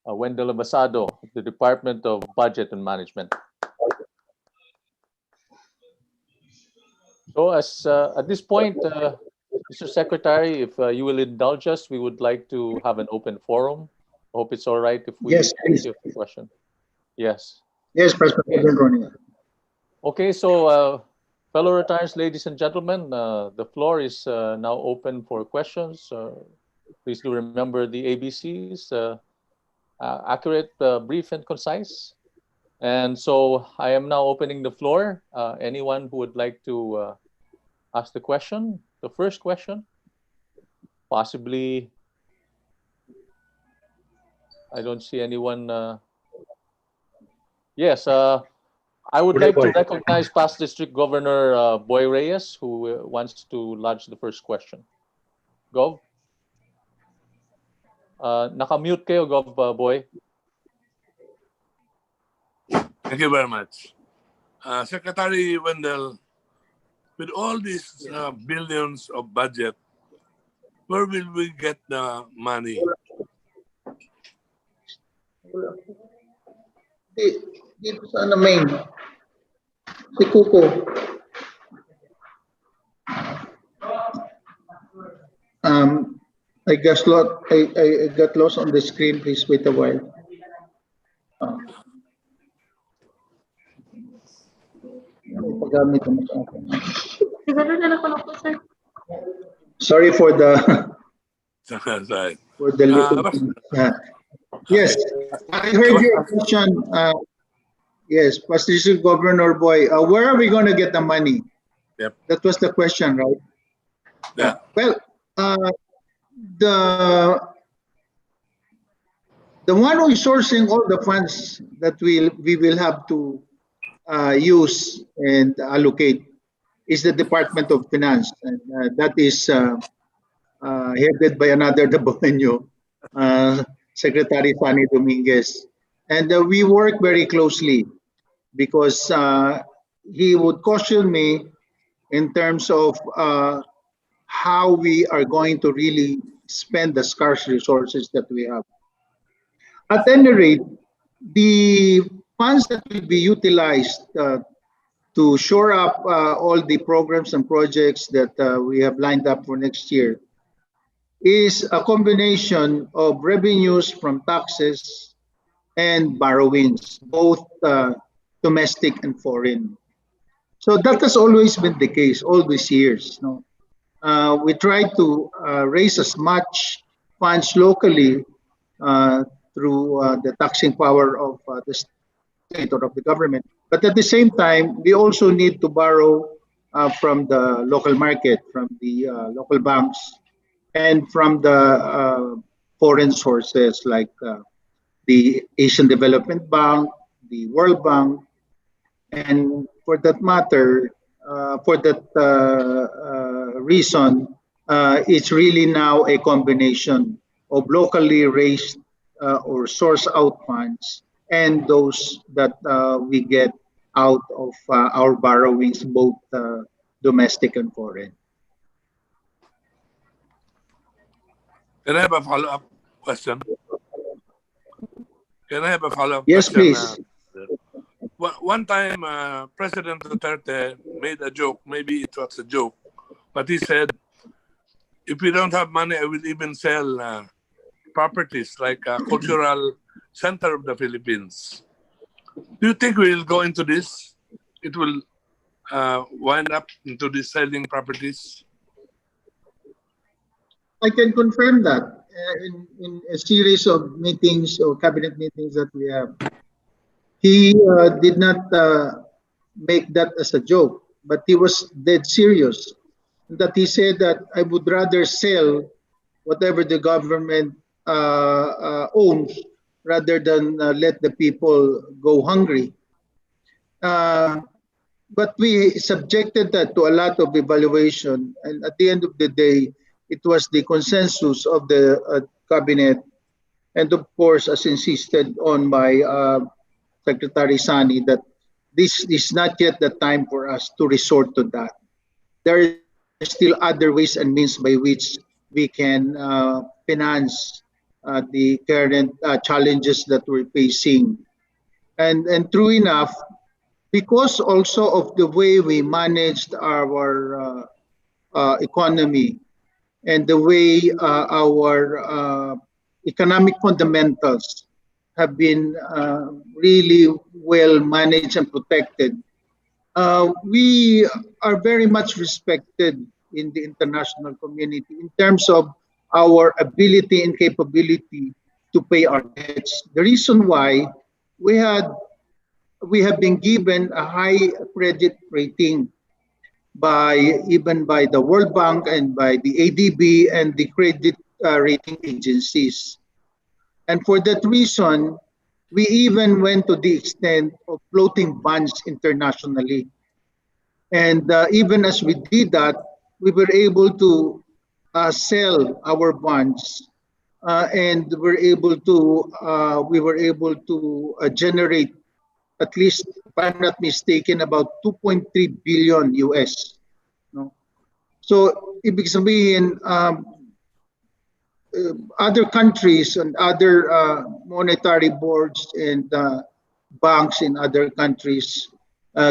Wendel Avisado of the Department of Budget and Management. So, at this point, Mr. Secretary, if you will indulge us, we would like to have an open forum. I hope it's all right if we Yes, please. ask you a question. Yes. Yes, President Ronnie. Okay, so fellow Rotarians, ladies and gentlemen, the floor is now open for questions. Please do remember the ABCs, accurate, brief, and concise. And so I am now opening the floor. Anyone who would like to ask the question, the first question, possibly, I don't see anyone. Yes, I would like to recognize past District Governor Boy Reyes, who wants to lodge the first question. Gov? Naka-mute kayo, Gov Boy. Thank you very much. Secretary Wendel, with all these billions of budget, where will we get the money? Dito sa main. Si Kuko. I got lost on the screen. Please wait a while. Sorry for the for the yes, I heard your question. Yes, District Governor Boy, where are we going to get the money? Yep. That was the question, right? Yeah. Well, the one who is sourcing all the funds that we will have to use and allocate is the Department of Finance, and that is headed by another Daboño, Secretary Fanny Dominguez, and we work very closely because he would caution me in terms of how we are going to really spend the scarce resources that we have. At any rate, the funds that will be utilized to shore up all the programs and projects that we have lined up for next year is a combination of revenues from taxes and borrowings, both domestic and foreign. So that has always been the case all these years. No? We try to raise as much funds locally through the taxing power of the state or of the government. But at the same time, we also need to borrow from the local market, from the local banks, and from the foreign sources like the Asian Development Bank, the World Bank, and for that matter, for that reason, it's really now a combination of locally raised or source out funds and those that we get out of our borrowings, both domestic and foreign. Can I have a follow-up question? Yes, please. One time, President Duterte made a joke, maybe it was a joke, but he said, if we don't have money, I will even sell properties like cultural center of the Philippines. Do you think we will go into this? It will wind up into these selling properties? I can confirm that in a series of meetings or cabinet meetings that we have. He did not make that as a joke, but he was dead serious. That he said that I would rather sell whatever the government owns rather than let the people go hungry. But we subjected that to a lot of evaluation, and at the end of the day, it was the consensus of the cabinet, and of course, as insisted on by Secretary Sani, that this is not yet the time for us to resort to that. There are still other ways and means by which we can finance the current challenges that we're facing. And true enough, because also of the way we managed our economy and the way our economic fundamentals have been really well managed and protected, we are very much respected in the international community in terms of our ability and capability to pay our debts. The reason why we had we have been given a high credit rating by even by the World Bank and by the ADB and the credit rating agencies. And for that reason, we even went to the extent of floating bonds internationally. And even as we did that, we were able to sell our bonds, and we were able to generate at least, if I'm not mistaken, about 2.3 billion US. No? So ibig sabihin, other countries and other monetary boards and banks in other countries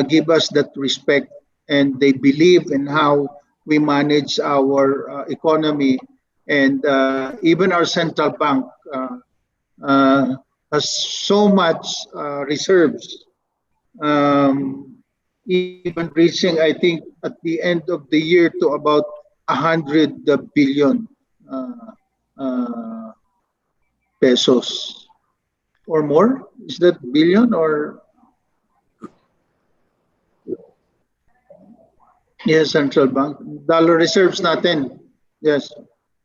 give us that respect, and they believe in how we manage our economy, and even our central bank has so much reserves, even reaching, I think, at the end of the year to about 100 billion pesos or more. Is that billion or? Yes, central bank. Dollar reserves natin. Yes.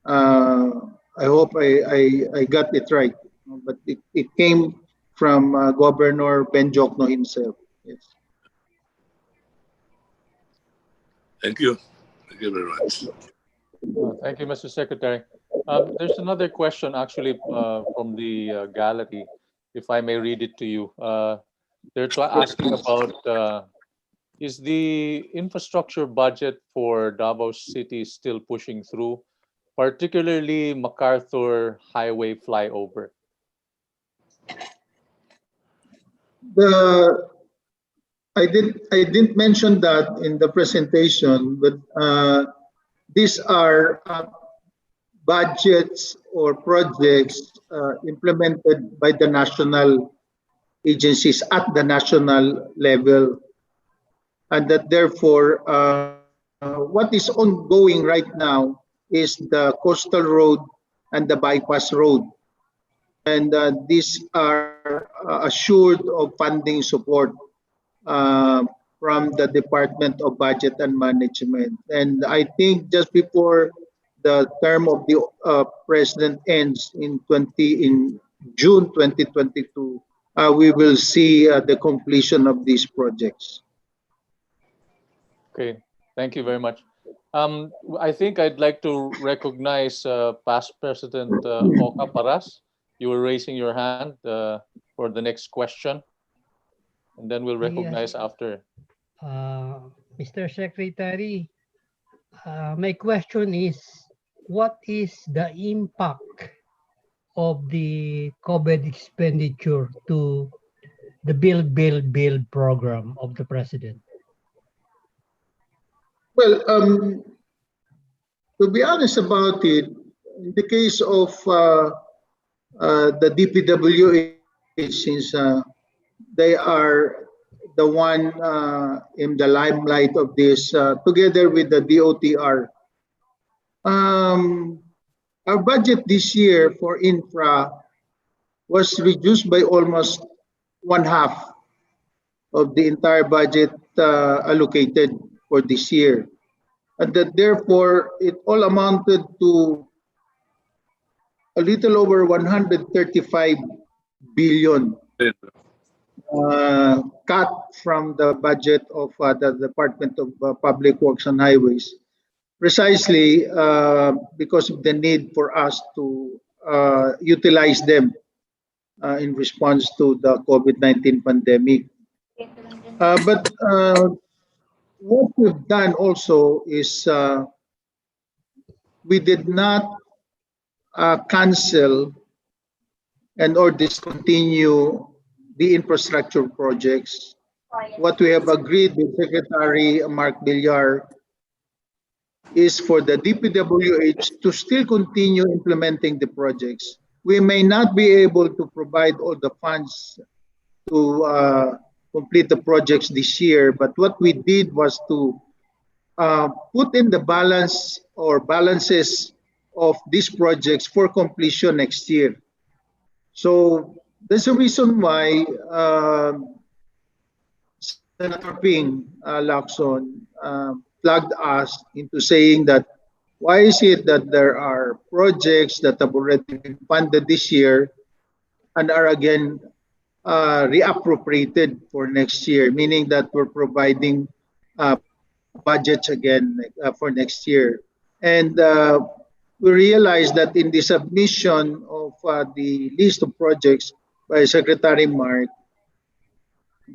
I hope I got it right. But it came from Governor Ben Jokno himself. Yes. Thank you. Thank you very much. Thank you, Mr. Secretary. There's another question actually from the gallery, if I may read it to you. They're asking about is the infrastructure budget for Davao City still pushing through, particularly MacArthur Highway flyover? I didn't mention that in the presentation, but these are budgets or projects implemented by the national agencies at the national level, and that therefore what is ongoing right now is the coastal road and the bypass road, and these are assured of funding support from the Department of Budget and Management. And I think just before the term of the president ends in June 2022, we will see the completion of these projects. Okay, thank you very much. I think I'd like to recognize past President Oka Paras. You were raising your hand for the next question, and then we'll recognize after. Mr. Secretary, my question is, what is the impact of the COVID expenditure to the Build program of the President? Well, to be honest about it, in the case of the DPWH, since they are the one in the limelight of this, together with the DOTR. Our budget this year for infra was reduced by almost one half of the entire budget allocated for this year. And that therefore, it all amounted to a little over 135 billion cut from the budget of the Department of Public Works and Highways, precisely because of the need for us to utilize them in response to the COVID-19 pandemic. But what we've done also is we did not cancel and or discontinue the infrastructure projects. What we have agreed with Secretary Mark Villar is for the DPWH to still continue implementing the projects. We may not be able to provide all the funds to complete the projects this year, but what we did was to put in the balance or balances of these projects for completion next year. So there's a reason why Senator Ping Lacson flagged us into saying that why is it that there are projects that have already been funded this year and are again reappropriated for next year, meaning that we're providing budgets again for next year. And we realized that in the submission of the list of projects by Secretary Mark,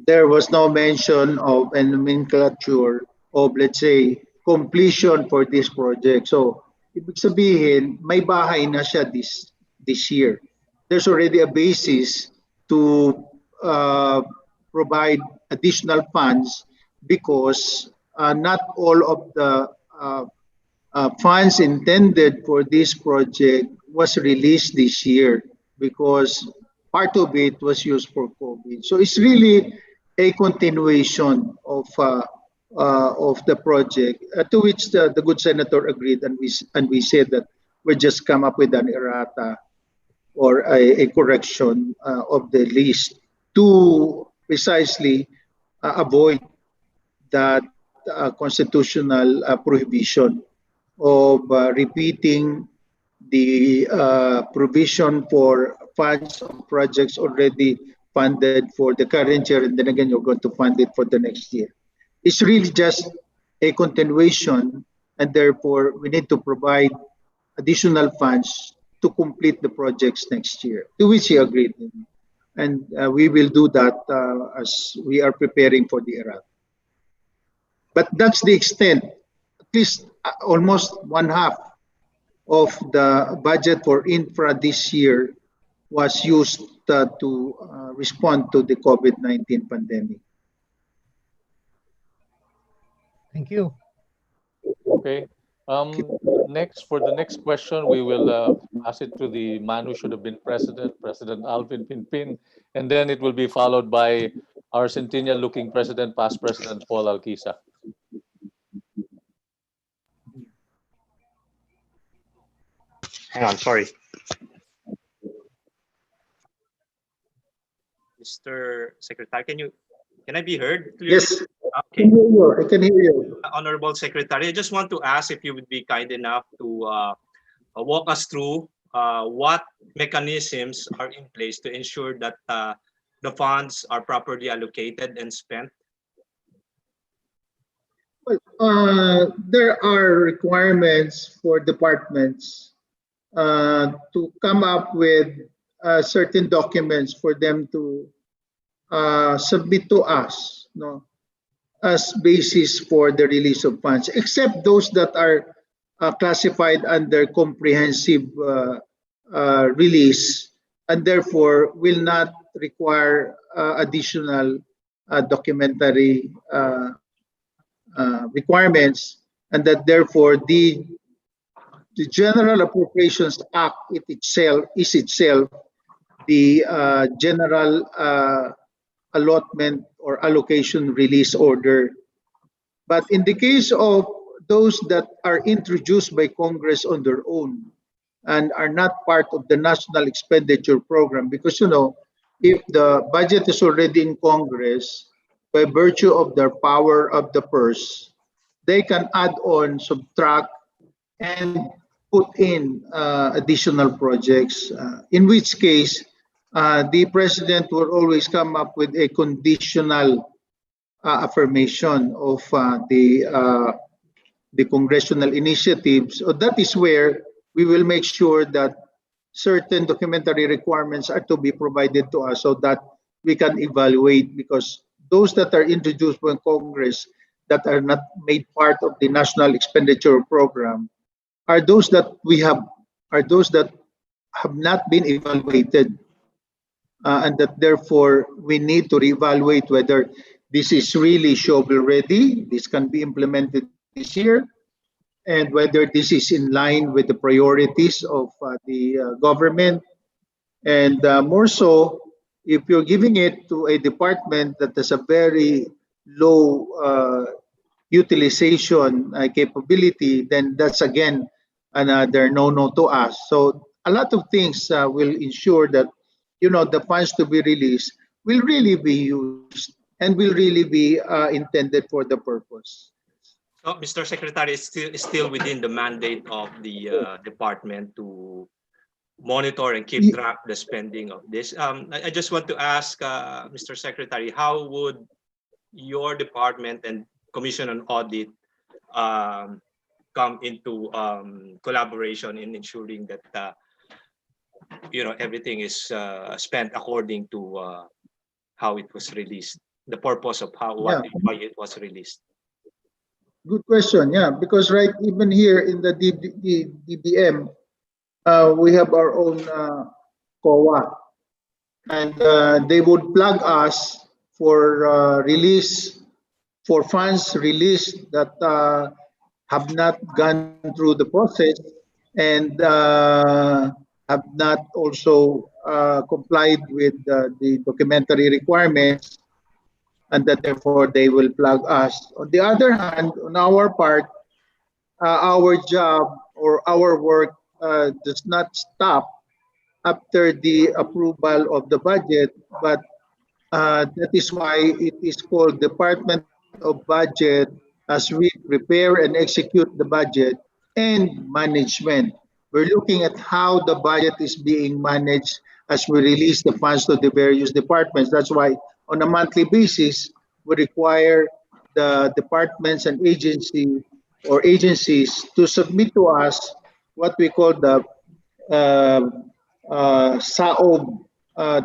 there was no mention of a nomenclature of, let's say, completion for this project. So, ibig sabihin, may bahay na siya this year. There's already a basis to provide additional funds because not all of the funds intended for this project was released this year because part of it was used for COVID. So it's really a continuation of the project, to which the good senator agreed, and we said that we just come up with an errata or a correction of the list to precisely avoid that constitutional prohibition of repeating the provision for funds of projects already funded for the current year, and then again you're going to fund it for the next year. It's really just a continuation, and therefore we need to provide additional funds to complete the projects next year, to which he agreed. And we will do that as we are preparing for the errata. But that's the extent, at least almost one half of the budget for infra this year was used to respond to the COVID-19 pandemic. Thank you. Okay. Next, for the next question, we will pass it to the man who should have been president, President Alvin Pinpin, and then it will be followed by our centennial-looking president, past President Paul Alquisa. Hang on, sorry. Mr. Secretary, can I be heard clearly? Yes, Okay. I can hear you. Honorable Secretary, I just want to ask if you would be kind enough to walk us through what mechanisms are in place to ensure that the funds are properly allocated and spent. Well, there are requirements for departments to come up with certain documents for them to submit to us, as basis for the release of funds, except those that are classified under comprehensive release and therefore will not require additional documentary requirements, and that therefore the General Appropriations Act is itself the general allotment or allocation release order. But in the case of those that are introduced by Congress on their own and are not part of the national expenditure program, because if the budget is already in Congress, by virtue of their power of the purse, they can add on, subtract, and put in additional projects, in which case the president will always come up with a conditional affirmation of the congressional initiatives. So that is where we will make sure that certain documentary requirements are to be provided to us so that we can evaluate, because those that are introduced by Congress that are not made part of the national expenditure program are those that have not been evaluated, and that therefore we need to reevaluate whether this is really shovel ready, this can be implemented this year, and whether this is in line with the priorities of the government. And more so, if you're giving it to a department that has a very low utilization capability, then that's again another no-no to us. So a lot of things will ensure that the funds to be released will really be used and will really be intended for the purpose. So, Mr. Secretary, it's still within the mandate of the department to monitor and keep track the spending of this. I just want to ask, Mr. Secretary, how would your department and Commission on Audit come into collaboration in ensuring that everything is spent according to how it was released, the purpose of why it was released? Good question. Yeah, because even here in the DBM, we have our own COA, and they would plug us for release, for funds released that have not gone through the process and have not also complied with the documentary requirements, and that therefore they will plug us. On the other hand, on our part, our job or our work does not stop after the approval of the budget, but that is why it is called Department of Budget, as we prepare and execute the budget and management. We're looking at how the budget is being managed as we release the funds to the various departments. That's why on a monthly basis, we require the departments and agencies to submit to us what we call the SAOB.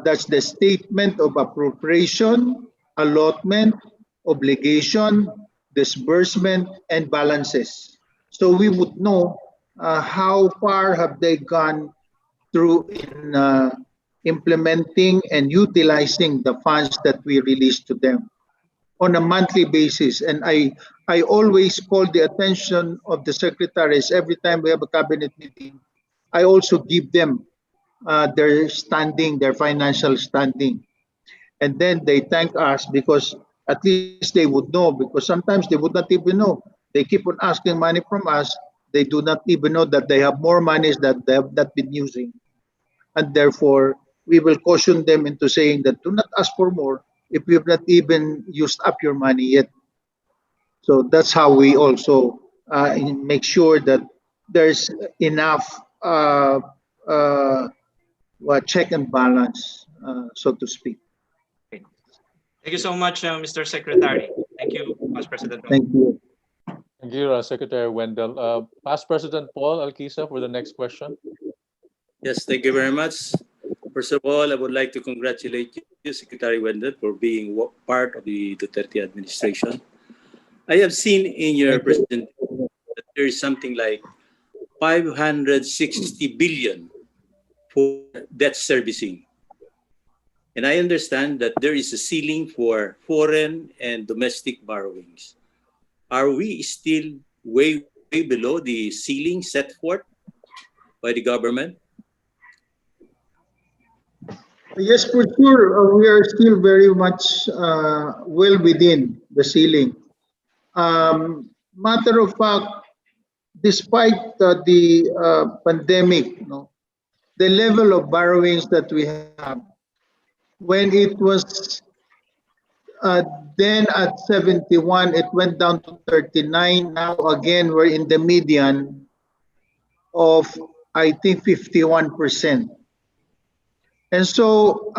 That's the Statement of Appropriation, Allotment, Obligation, Disbursement, and Balances. So we would know how far have they gone through in implementing and utilizing the funds that we release to them on a monthly basis. And I always call the attention of the secretaries every time we have a cabinet meeting. I also give them their standing, their financial standing. And then they thank us because at least they would know, because sometimes they would not even know. They keep on asking money from us. They do not even know that they have more monies that they have not been using. And therefore, we will caution them into saying that do not ask for more if you have not even used up your money yet. So that's how we also make sure that there's enough check and balance, so to speak. Thank you so much, Mr. Secretary. Thank you, Vice President. Thank you. Thank you, Secretary Wendel. Past President Paul Alquisa for the next question. Yes, thank you very much. First of all, I would like to congratulate you, Secretary Wendel, for being part of the Duterte administration. I have seen in your presentation that there is something like 560 billion for debt servicing. And I understand that there is a ceiling for foreign and domestic borrowings. Are we still way below the ceiling set forth by the government? Yes, for sure. We are still very much well within the ceiling. Matter of fact, despite the pandemic, the level of borrowings that we have, when it was uh, then at 71, it went down to 39. Now again, we're in the median of, I think, 51%. And so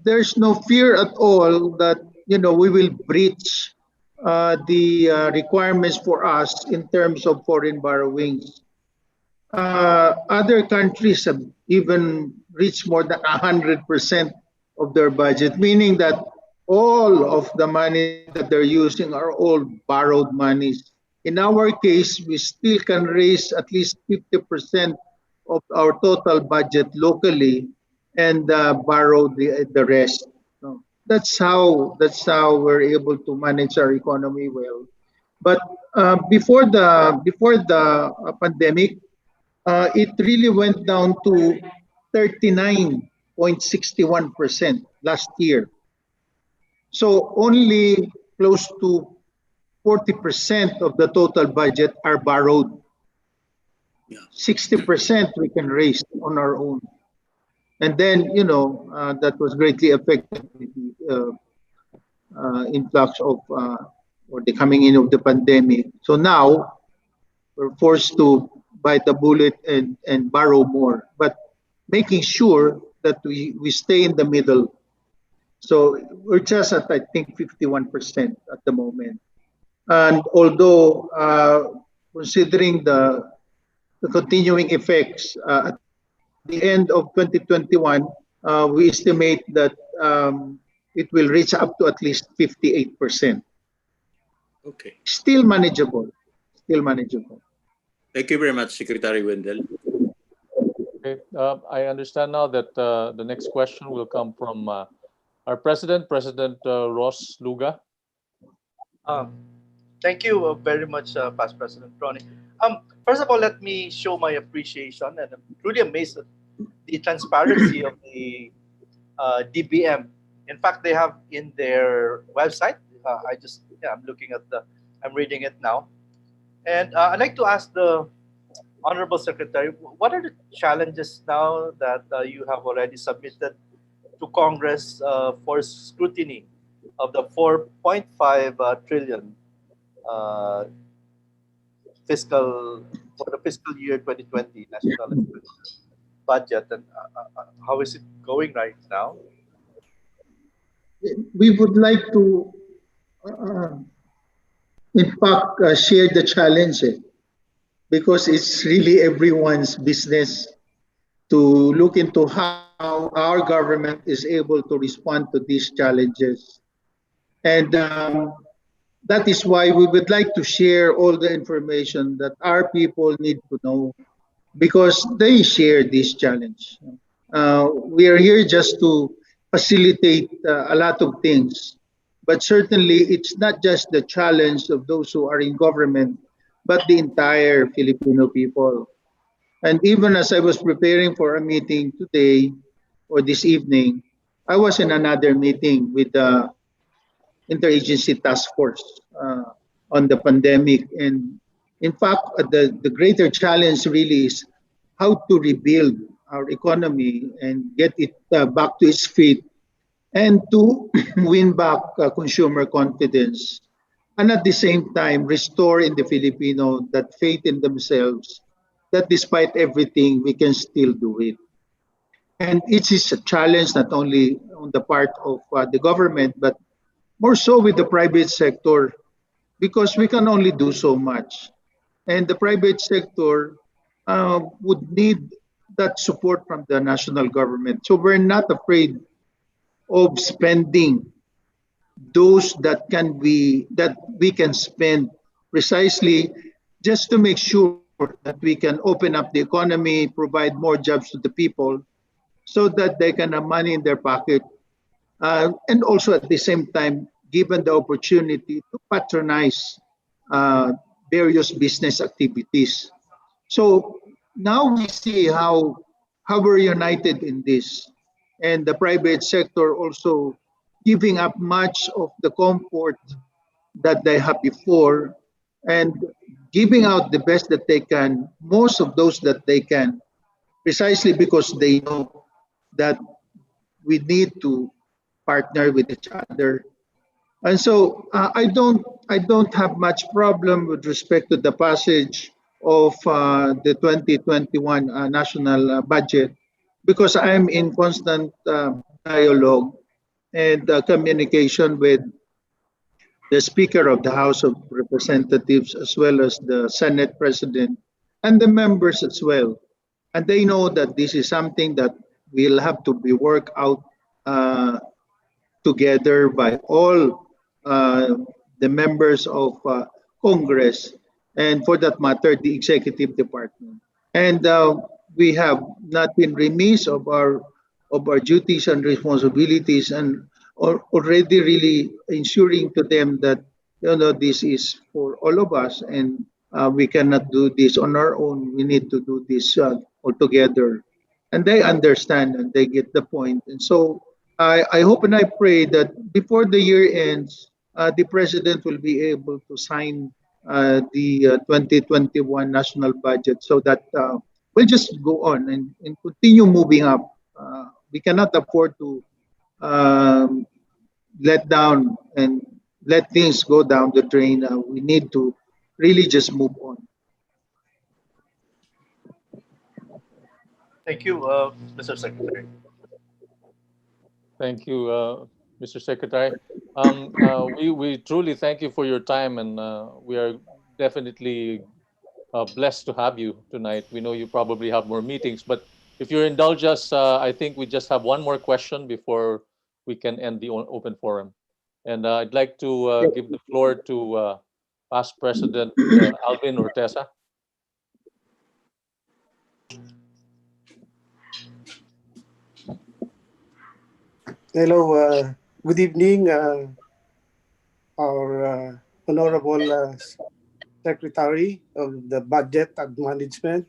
there's no fear at all that we will breach the requirements for us in terms of foreign borrowings. Other countries have even reached more than 100% of their budget, meaning that all of the money that they're using are all borrowed monies. In our case, we still can raise at least 50% of our total budget locally and borrow the rest. No. That's how we're able to manage our economy well. But before the pandemic, it really went down to 39.61% last year. So only close to 40% of the total budget are borrowed. Yeah. 60% we can raise on our own. And then, that was greatly affected with the influx of or the coming in of the pandemic. So now we're forced to bite the bullet and borrow more, but making sure that we stay in the middle. So we're just at, I think, 51% at the moment. And although considering the continuing effects at the end of 2021, we estimate that it will reach up to at least 58%. Okay. Still manageable. Still manageable. Thank you very much, Secretary Wendel. Okay. I understand now that the next question will come from our President, President Ross Luga. Thank you very much, Past President Ronnie. First of all, let me show my appreciation, and I'm truly amazed at the transparency of the DBM. In fact, they have in their website. I'm reading it now, and I'd like to ask the Honorable Secretary, what are the challenges now that you have already submitted to Congress for scrutiny of the 4.5 trillion fiscal for the fiscal year 2020 national budget, and how is it going right now? We would like to, in fact, share the challenge because it's really everyone's business to look into how our government is able to respond to these challenges. And that is why we would like to share all the information that our people need to know because they share this challenge. We are here just to facilitate a lot of things, but certainly it's not just the challenge of those who are in government, but the entire Filipino people. And even as I was preparing for a meeting today or this evening, I was in another meeting with the interagency task force on the pandemic. And in fact, the greater challenge really is how to rebuild our economy and get it back to its feet and to win back consumer confidence. And at the same time, restore in the Filipino that faith in themselves that despite everything, we can still do it. And it is a challenge not only on the part of the government, but more so with the private sector, because we can only do so much. And the private sector would need that support from the national government. So we're not afraid of spending those that we can spend precisely just to make sure that we can open up the economy, provide more jobs to the people so that they can have money in their pocket. And also at the same time, given the opportunity to patronize various business activities. So now we see how we're united in this. and the private sector also giving up much of the comfort that they have before and giving out the best that they can, most of those that they can, precisely because they know that we need to partner with each other. And so I don't have much problem with respect to the passage of the 2021 national budget because I'm in constant dialogue and communication with the Speaker of the House of Representatives as well as the Senate President and the members as well. And they know that this is something that will have to be worked out uh, together by all uh, the members of Congress and, for that matter, the executive department. And we have not been remiss of our duties and responsibilities, and already really ensuring to them that this is for all of us, and we cannot do this on our own. We need to do this all together, and they understand and they get the point. And so I hope and I pray that before the year ends, the president will be able to sign the 2021 national budget so that we'll just go on and continue moving up. We cannot afford to um, let down and let things go down the drain. We need to really just move on. Thank you, Mr. Secretary. Thank you, Mr. Secretary. We truly thank you for your time, and we are definitely blessed to have you tonight. We know you probably have more meetings, but if you indulge us, I think we just have one more question before we can end the open forum. And I'd like to give the floor to past President Alvin Ortesa. Hello, good evening, our Honorable Secretary of the Budget and Management,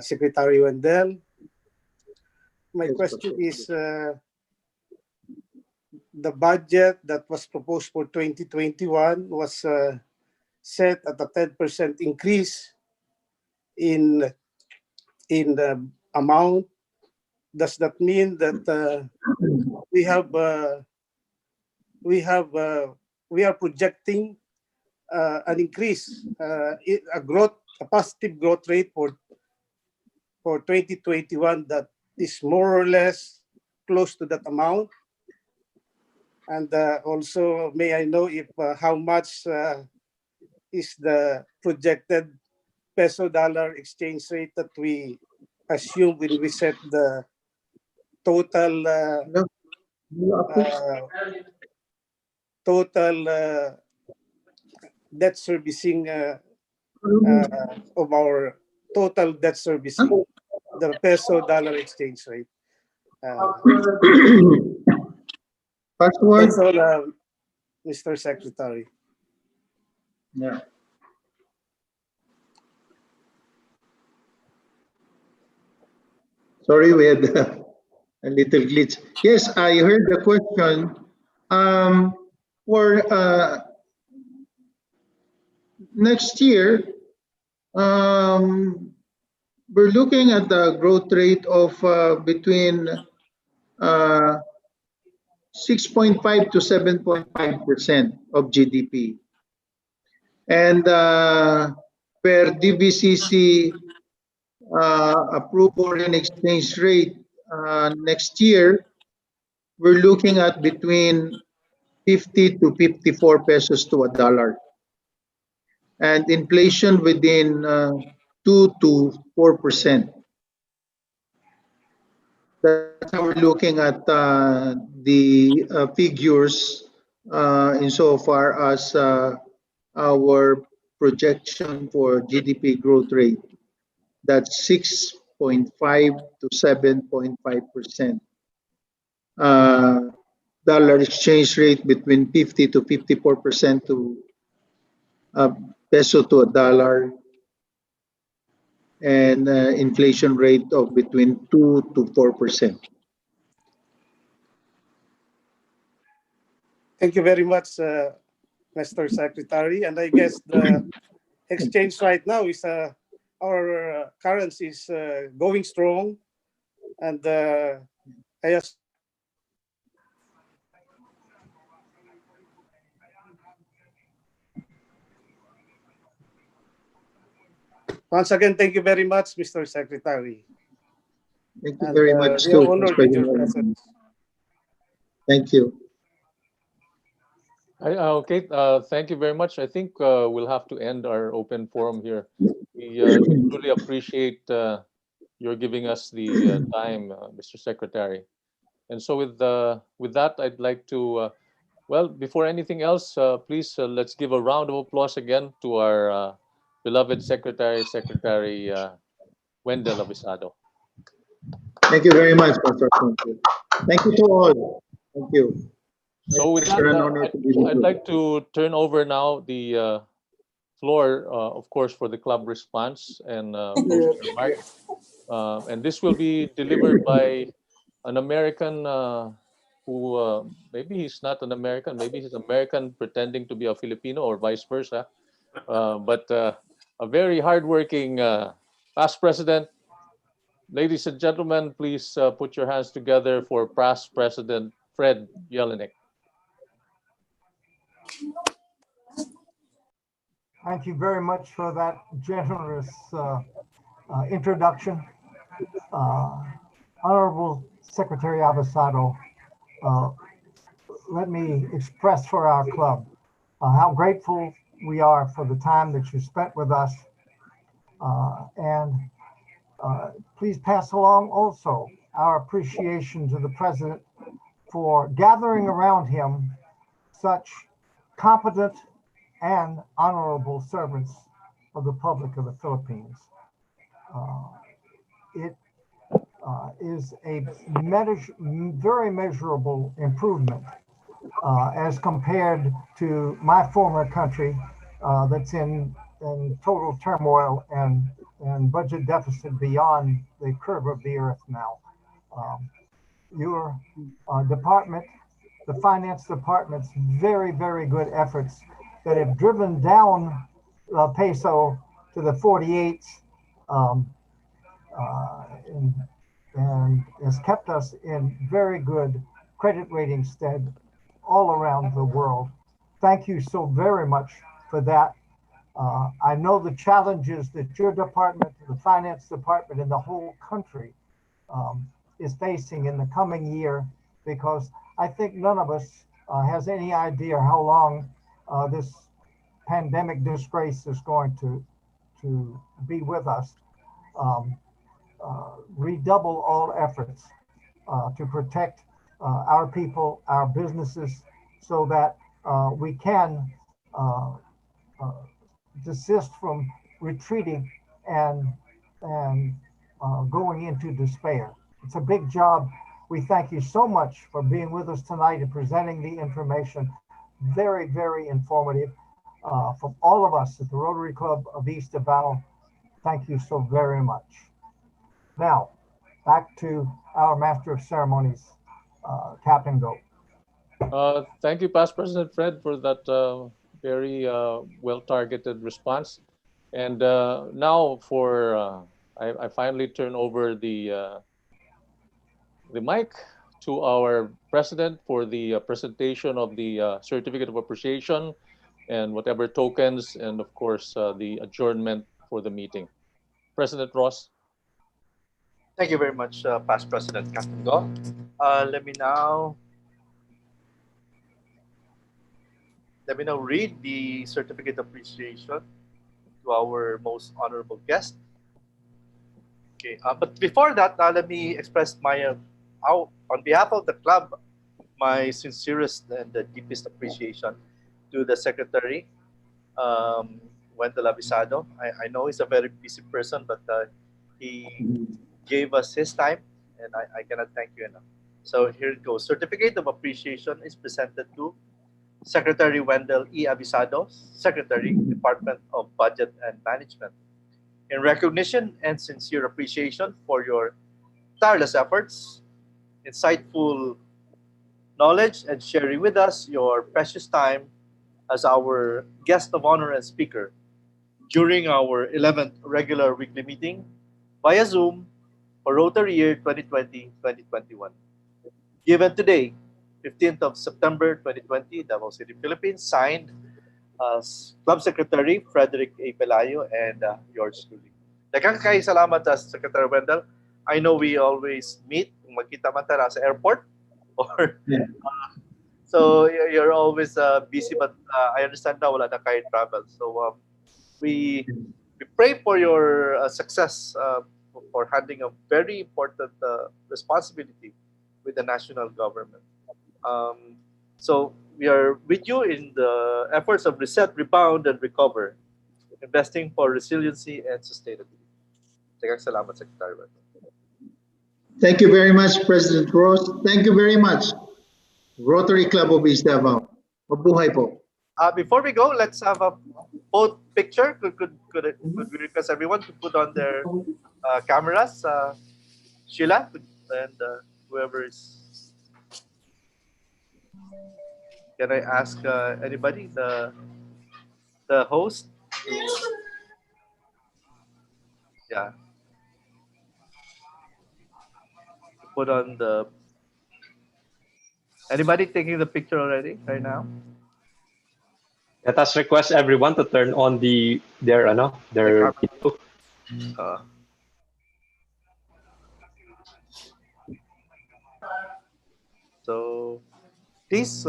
Secretary Wendel. My question is, the budget that was proposed for 2021 was set at a 10% increase in the amount. Does that mean that we are projecting an increase, a positive growth rate for 2021 that is more or less close to that amount? And also, may I know if how much is the projected peso-dollar exchange rate that we assume when we set the total debt servicing of our total debt servicing, the peso-dollar exchange rate? Password? That's all, Mr. Secretary. Yeah. Sorry, we had a little glitch. Yes, I heard the question. For next year, we're looking at the growth rate of between 6.5 to 7.5% of GDP. And per DBCC approved foreign exchange rate next year, we're looking at between 50 to 54 pesos to a dollar. And inflation within 2 to 4%. That's how we're looking at the figures insofar as our projection for GDP growth rate. That's 6.5 to 7.5%. Dollar exchange rate between 50 to 54% to peso to a dollar, and inflation rate of between 2 to 4%. Thank you very much, Mr. Secretary. And I guess the exchange right now is our currency is going strong. And I just once again, thank you very much, Mr. Secretary. Thank you And very much we are too, honored with your presence. Thank you. Okay, thank you very much. I think we'll have to end our open forum here. We truly appreciate your giving us the time, Mr. Secretary. And so with that, I'd like to, well, before anything else, please let's give a round of applause again to our beloved Secretary, Secretary Wendel Avisado. Thank you very much, Pastor. Thank you to all. Thank you. So with that, It's an honor to be with I'd you. like to turn over now the floor, of course, for the club response and closing remarks. And this will be delivered by an American who maybe he's not an American, maybe he's American pretending to be a Filipino or vice versa. But a very hardworking past president. Ladies and gentlemen, please put your hands together for past President Fred Jelinek. Thank you very much for that generous introduction. Honorable Secretary Avisado, let me express for our club how grateful we are for the time that you spent with us. And please pass along also our appreciation to the President for gathering around him such competent and honorable servants of the public of the Philippines. It is a very measurable improvement as compared to my former country that's in total turmoil and budget deficit beyond the curve of the earth now. Your department, the finance department's very, very good efforts that have driven down the peso to the 48s and has kept us in very good credit rating stead all around the world. Thank you so very much for that. I know the challenges that your department, the finance department, and the whole country is facing in the coming year, because I think none of us has any idea how long this pandemic disgrace is going to be with us. Redouble all efforts to protect our people, our businesses, so that we can desist from retreating and going into despair. It's a big job. We thank you so much for being with us tonight and presenting the information. Very, very informative from all of us at the Rotary Club of East Davao. Thank you so very much. Now, back to our Master of Ceremonies, Captain Go. Thank you, Past President Fred, for that very well-targeted response. And now for, I finally turn over the mic to our president for the presentation of the certificate of appreciation and whatever tokens, and of course the adjournment for the meeting. President Ross. Thank you very much, Past President Captain Go. Let me now read the certificate of appreciation to our most honorable guest. Okay, but before that, let me express my, on behalf of the club, my sincerest and the deepest appreciation to the Secretary, Wendel Avisado. I know he's a very busy person, but he gave us his time, and I cannot thank you enough. So here it goes. Certificate of appreciation is presented to Secretary Wendel E. Avisado, Secretary, Department of Budget and Management. In recognition and sincere appreciation for your tireless efforts, insightful knowledge and sharing with us your precious time as our guest of honor and speaker during our 11th regular weekly meeting via Zoom for Rotary Year 2020-2021. Given today, 15th of September 2020, Davao City, Philippines, signed as Club Secretary Frederick A. Pelayo and yours truly. Daghang kay salamat as Secretary Wendel. I know we always meet kung magkita man tayo sa airport or so you're always busy, but I understand na wala na kayo travel. So we pray for your success for handling a very important responsibility with the national government. So we are with you in the efforts of reset, rebound, and recover, investing for resiliency and sustainability. Daghang salamat, Secretary Wendel. Thank you very much, President Ross. Thank you very much, Rotary Club of East Davao. Mabuhay po. Before we go, let's have a both picture. Could we request everyone to put on their cameras? Sheila and whoever is. Can I ask anybody, the host? Yeah. Put on the. Anybody taking the picture already right now? Let us request everyone to turn on their video. So please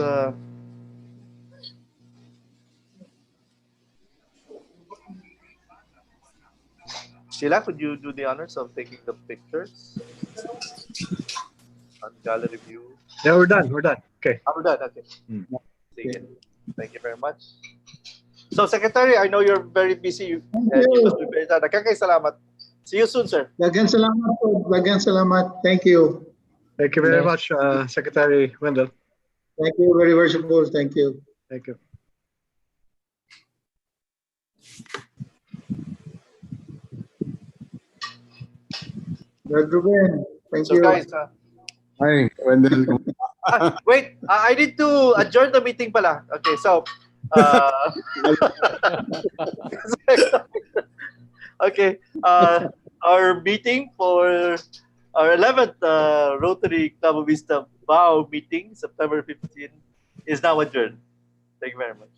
Sheila, could you do the honors of taking the pictures on gallery view? Yeah, we're done. We're done. Okay. We're done. Okay. Sige. Thank you very much. So, Secretary, I know you're very busy and you must be very tired. Salamat. See you soon, sir. Daghang salamat po. Daghang salamat. Thank you. Thank you very much, Secretary Wendel. Thank you, very worshipful. Thank you. Thank you. Brother Ruben, thank So, you. guys, Hi, Wendel. wait, I need to adjourn the meeting pala. Okay, so okay, our meeting for our 11th Rotary Club of East Davao meeting, September 15, is now adjourned. Thank you very much.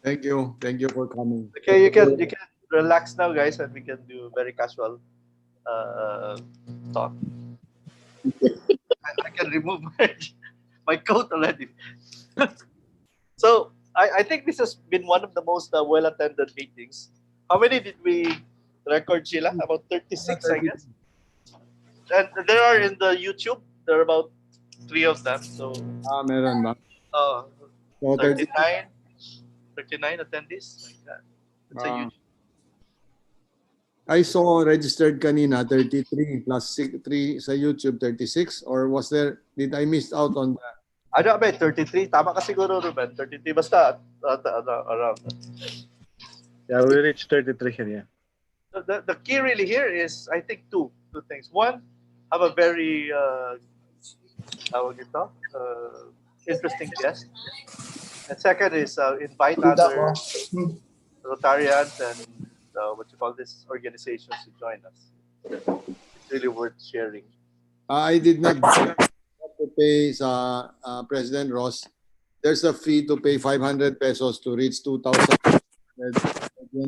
Thank you. Thank you for coming. Okay, you can relax now, guys, and we can do very casual talk. I can remove my coat already. So I think this has been one of the most well-attended meetings. How many did we record, Sheila? About 36, I guess. And there are in the YouTube, there are about 3 of them. So meron ba? So 39 attendees. Like that. It's a huge. I saw registered kanina 33 plus 3 sa YouTube 36, or was there, did I miss out on that? Ano ba, 33? Tama ka siguro, Ruben. 33 basta around. Yeah, we reached 33 here, yeah. So the key really here is, I think, two things. One, have a very interesting guest. And second is invite other Rotarians and organizations to join us. It's really worth sharing. I did not have to pay sa President Ross. There's a fee to pay 500 pesos to reach 2,000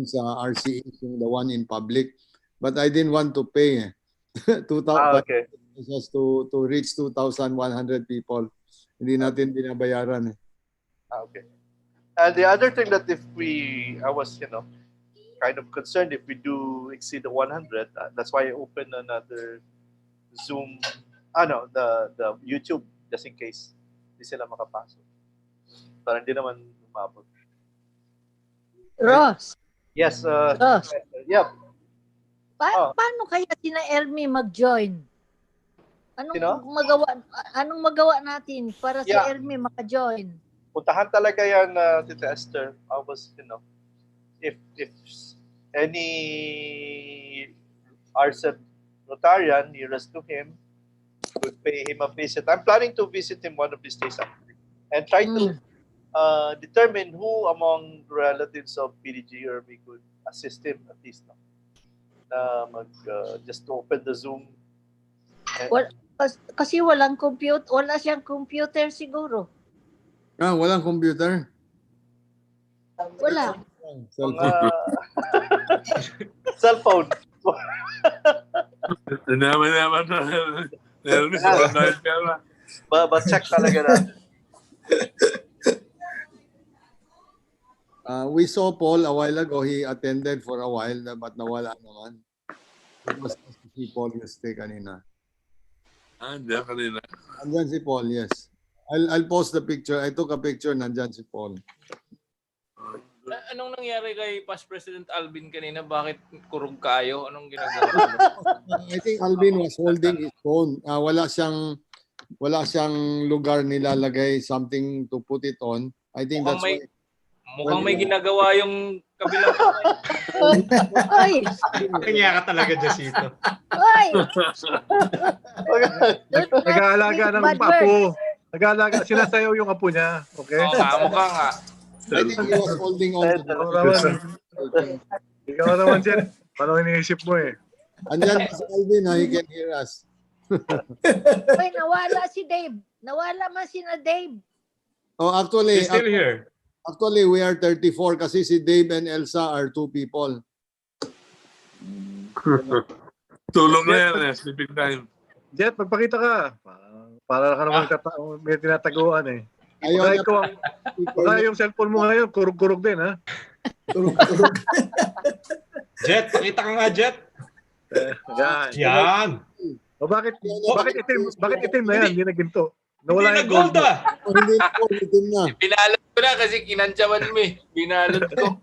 sa RCED, the one in public. But I didn't want to pay 2,000 pesos to reach 2,100 people. Hindi natin binabayaran. Okay. And the other thing that I was, kind of concerned if we do exceed the 100. That's why I opened another Zoom, the YouTube, just in case hindi sila makapasok. Para hindi naman umabot. Ross. Yes. Ross. Yep. Paano kaya sina Ermi mag-join? Anong magawa natin para si Ermi maka-join? Puntahan talaga yan, Tita Esther. I was, if any RCED Rotarian nearest to him would pay him a visit. I'm planning to visit him one of these days actually, and try to determine who among relatives of PDG or we could assist him at least. No? Just to open the Zoom. Kasi wala siyang computer siguro. Walang computer? Wala. Cellphone. Naman. Ba-check talaga na. We saw Paul a while ago. He attended for a while, but nawala naman. It was si Paul yesterday kanina. Andiyan kanina. Andyan si Paul, yes. I'll post the picture. I took a picture, nandyan si Paul. Anong nangyari kay Past President Alvin kanina? Bakit kurog kayo? Anong ginagawa? I think Alvin was holding his phone. Wala siyang lugar nilalagay something to put it on. I think that's why. Mukhang may ginagawa yung kabilang. Ay! Kanya ka talaga, Jacito. Ay! Nag-aalaga ng apo. Nag-aalaga. Sinasayaw yung apo niya. Okay? Mukha nga. I think he was holding on to Ikaw naman, Jen. Parang iniisip mo eh. Andyan si Alvin, he can hear us. Ay, nawala si Dave. Nawala man si na Dave. Oh, actually, He's still here. Actually, we are 34 kasi si Dave and Elsa are 2 people. Tulong na yan, sleeping time. Jet, magpakita ka. Para ka naman may tinataguan eh. Ayaw Baka yung cellphone mo ngayon, kurug-kurug din, ha? Kurug-kurug. Jet, pakita ka nga, Jet. Yan. O bakit itim na yan? Hindi na ginto. Nawala yung gold. Hindi na gold, itim na. Binalot ko na kasi kinantyawan mo eh. Binalot ko.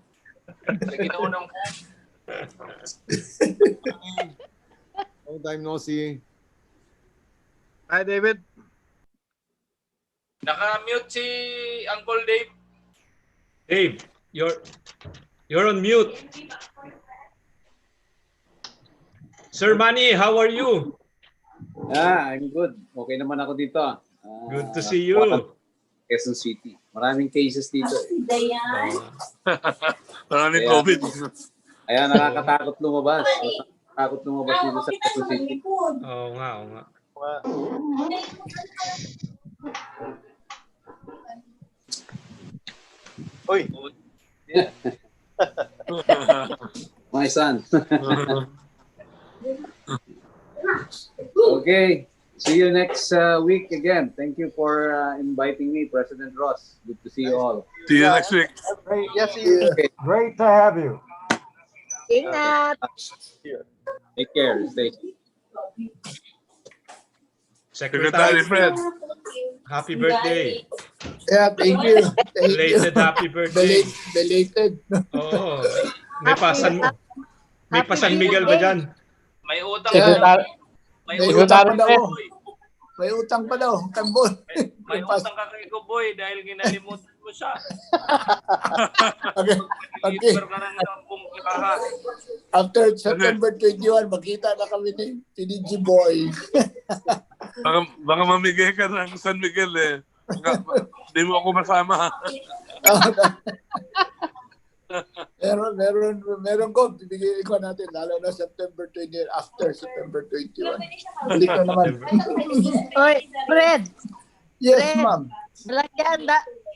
Ginaunang ko. Long time no see. Hi, David. Naka-mute si Uncle Dave. Dave, you're on mute. Sir Manny, how are you? I'm good. Okay naman ako dito. Good to see you. Quezon City. Maraming cases dito. Maraming COVID. Kaya nakakatakot lumabas. Nakakatakot lumabas dito sa Quezon City. Oo nga. Uy. My son. Okay. See you next week again. Thank you for inviting me, President Ross. Good to see you all. See you next week. Yes, see you. Great to have you. Ingat. Take care. Stay safe. Secretary Fred, happy birthday. Yeah, thank you. Belated happy birthday. Belated. Oo. May San Miguel ba dyan? May utang May utang pa daw. May utang pa daw. Tambol. May utang ka kay Kuboy dahil ginalimutan mo siya. Okay. After September 21, makita na kami ni PDG Boy. Baka mamigay ka ng San Miguel eh. Hindi mo ako masama. meron ko, bibigyan ko natin, lalo na September 20, after September 21. Balik na naman. Oy, Fred. Yes, Fred, ma'am.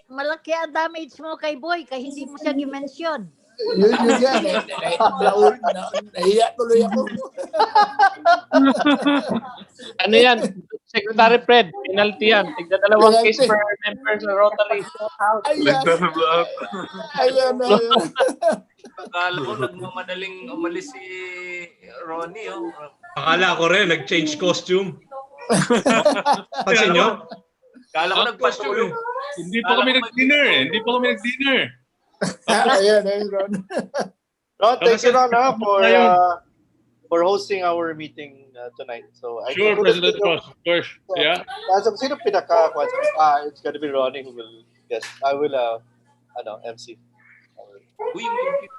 Malaki ang damage mo kay Boy kaya hindi mo siya i-mention. Yun yan. Nahiya tuloy ako. Ano yan? Secretary Fred, penalty yan. Tigda dalawang case per member sa Rotary. Ayan. Akala ko nagmamadaling umalis si Ronnie. Oh. Akala ko rin, nag-change costume. Pansin nyo? Akala ko nagpa-costume. Hindi pa kami nag-dinner. Ayan, Ron. Ron, thank you, Ron, for hosting our meeting tonight. So Sure, President Ross, of course. Yeah. Sino pinaka? It's gonna be Ronnie who will guest. I will MC. Uy,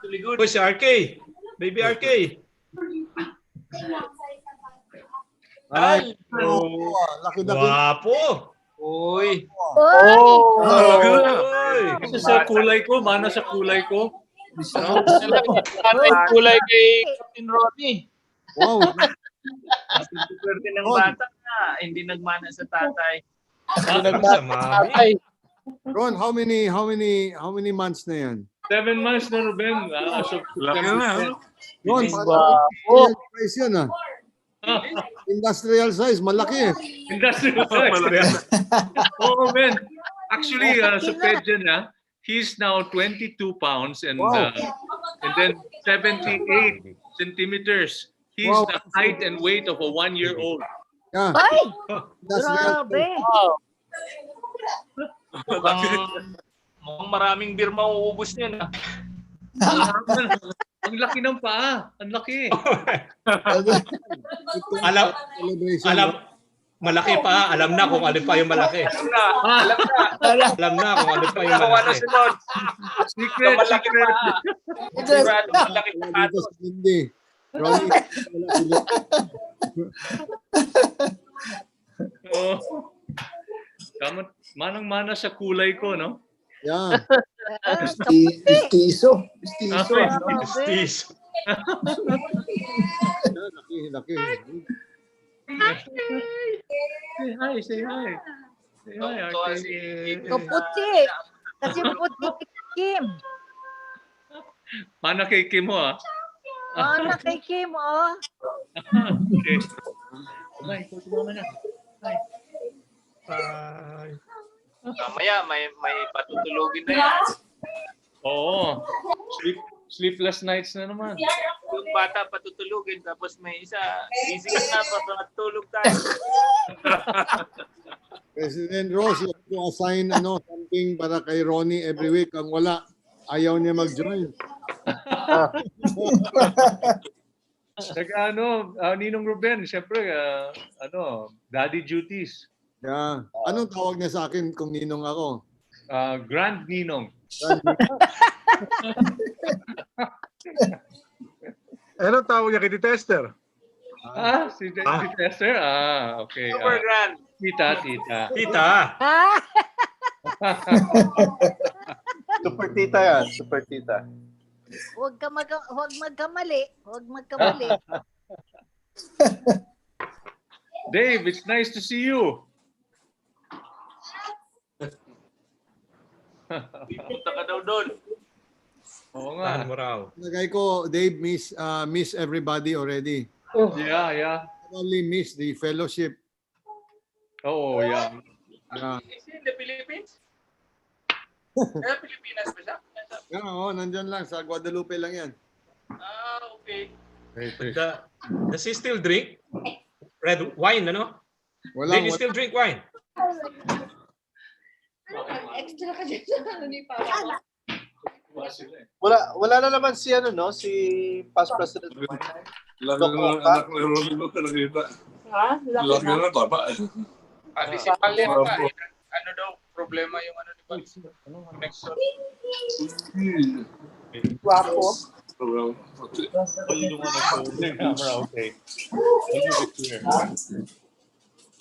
really good. Uy, si RK. Baby RK. Ay, Oh, laki na Guwapo. uy. Oh! Talaga na. Kasi sa kulay ko, mana sa kulay ko. No? Ano yung kulay kay Captain Ronnie? Wow. Swerte ng Ron. bata na hindi nagmana sa tatay. Sa mami. Ron, how many months na yan? 7 months na, Ruben. So, Laki na, ano? Ron, Wow. size yan ah. Industrial size, malaki eh. Industrial size. Oh, man. Actually, sa pedya na, he's now 22 pounds and then 78 centimeters. He's Wow. the height and weight of a 1-year-old. Yeah. Ay! Industrial Grabe! Mukhang maraming beer mauubos niyan. Ang laki ng paa. Ang laki. Alam, malaki pa. Alam na kung alin pa yung malaki. Alam na kung alin pa yung malaki. Secret. Malaki pa. Hindi. Ronnie, Oh. Manang-mana sa kulay ko, no? Yeah. Mestizo. Mestizo. Laki. Say hi. Say hi, Arte. Kaputi. Kasi puti si Kim. Mana kay Kim mo, ah? Oh, kay Kim, oh. Okay. Bye. Tumama na. Bye. Mamaya may patutulogin na yan. Oo. Sleepless nights na naman. Yung bata patutulogin tapos may isa busy na patulog tayo. President Ross, you have to assign something para kay Ronnie every week. Ang wala, ayaw niya mag-join. Saka Ninong Ruben, siyempre, daddy duties. Yeah. Anong tawag niya sa akin kung ninong ako? Grand Ninong. Anong tawag niya kay Tester? Si Tester? Okay. Super grand. Tita. Super tita yan. Super tita. Huwag magkamali. Dave, it's nice to see you. Punta ka daw doon. Oo nga. Nagay ko, Dave, miss everybody already. Yeah. Only miss the fellowship. Oh, yeah. Is he in the Philippines? Pilipinas ba siya? Yeah, nandyan lang. Sa Guadalupe lang yan. Okay. Does he still drink red wine, ano? Did he still drink wine? Extra ka dyan sa ni Papa. Wala na naman si si past president. Laki na anak ni Ronnie mo nakita. Ha? Laki na baba. Si Palya pa. Ano daw problema yung ni Pal? Next one. Guwapo. Okay.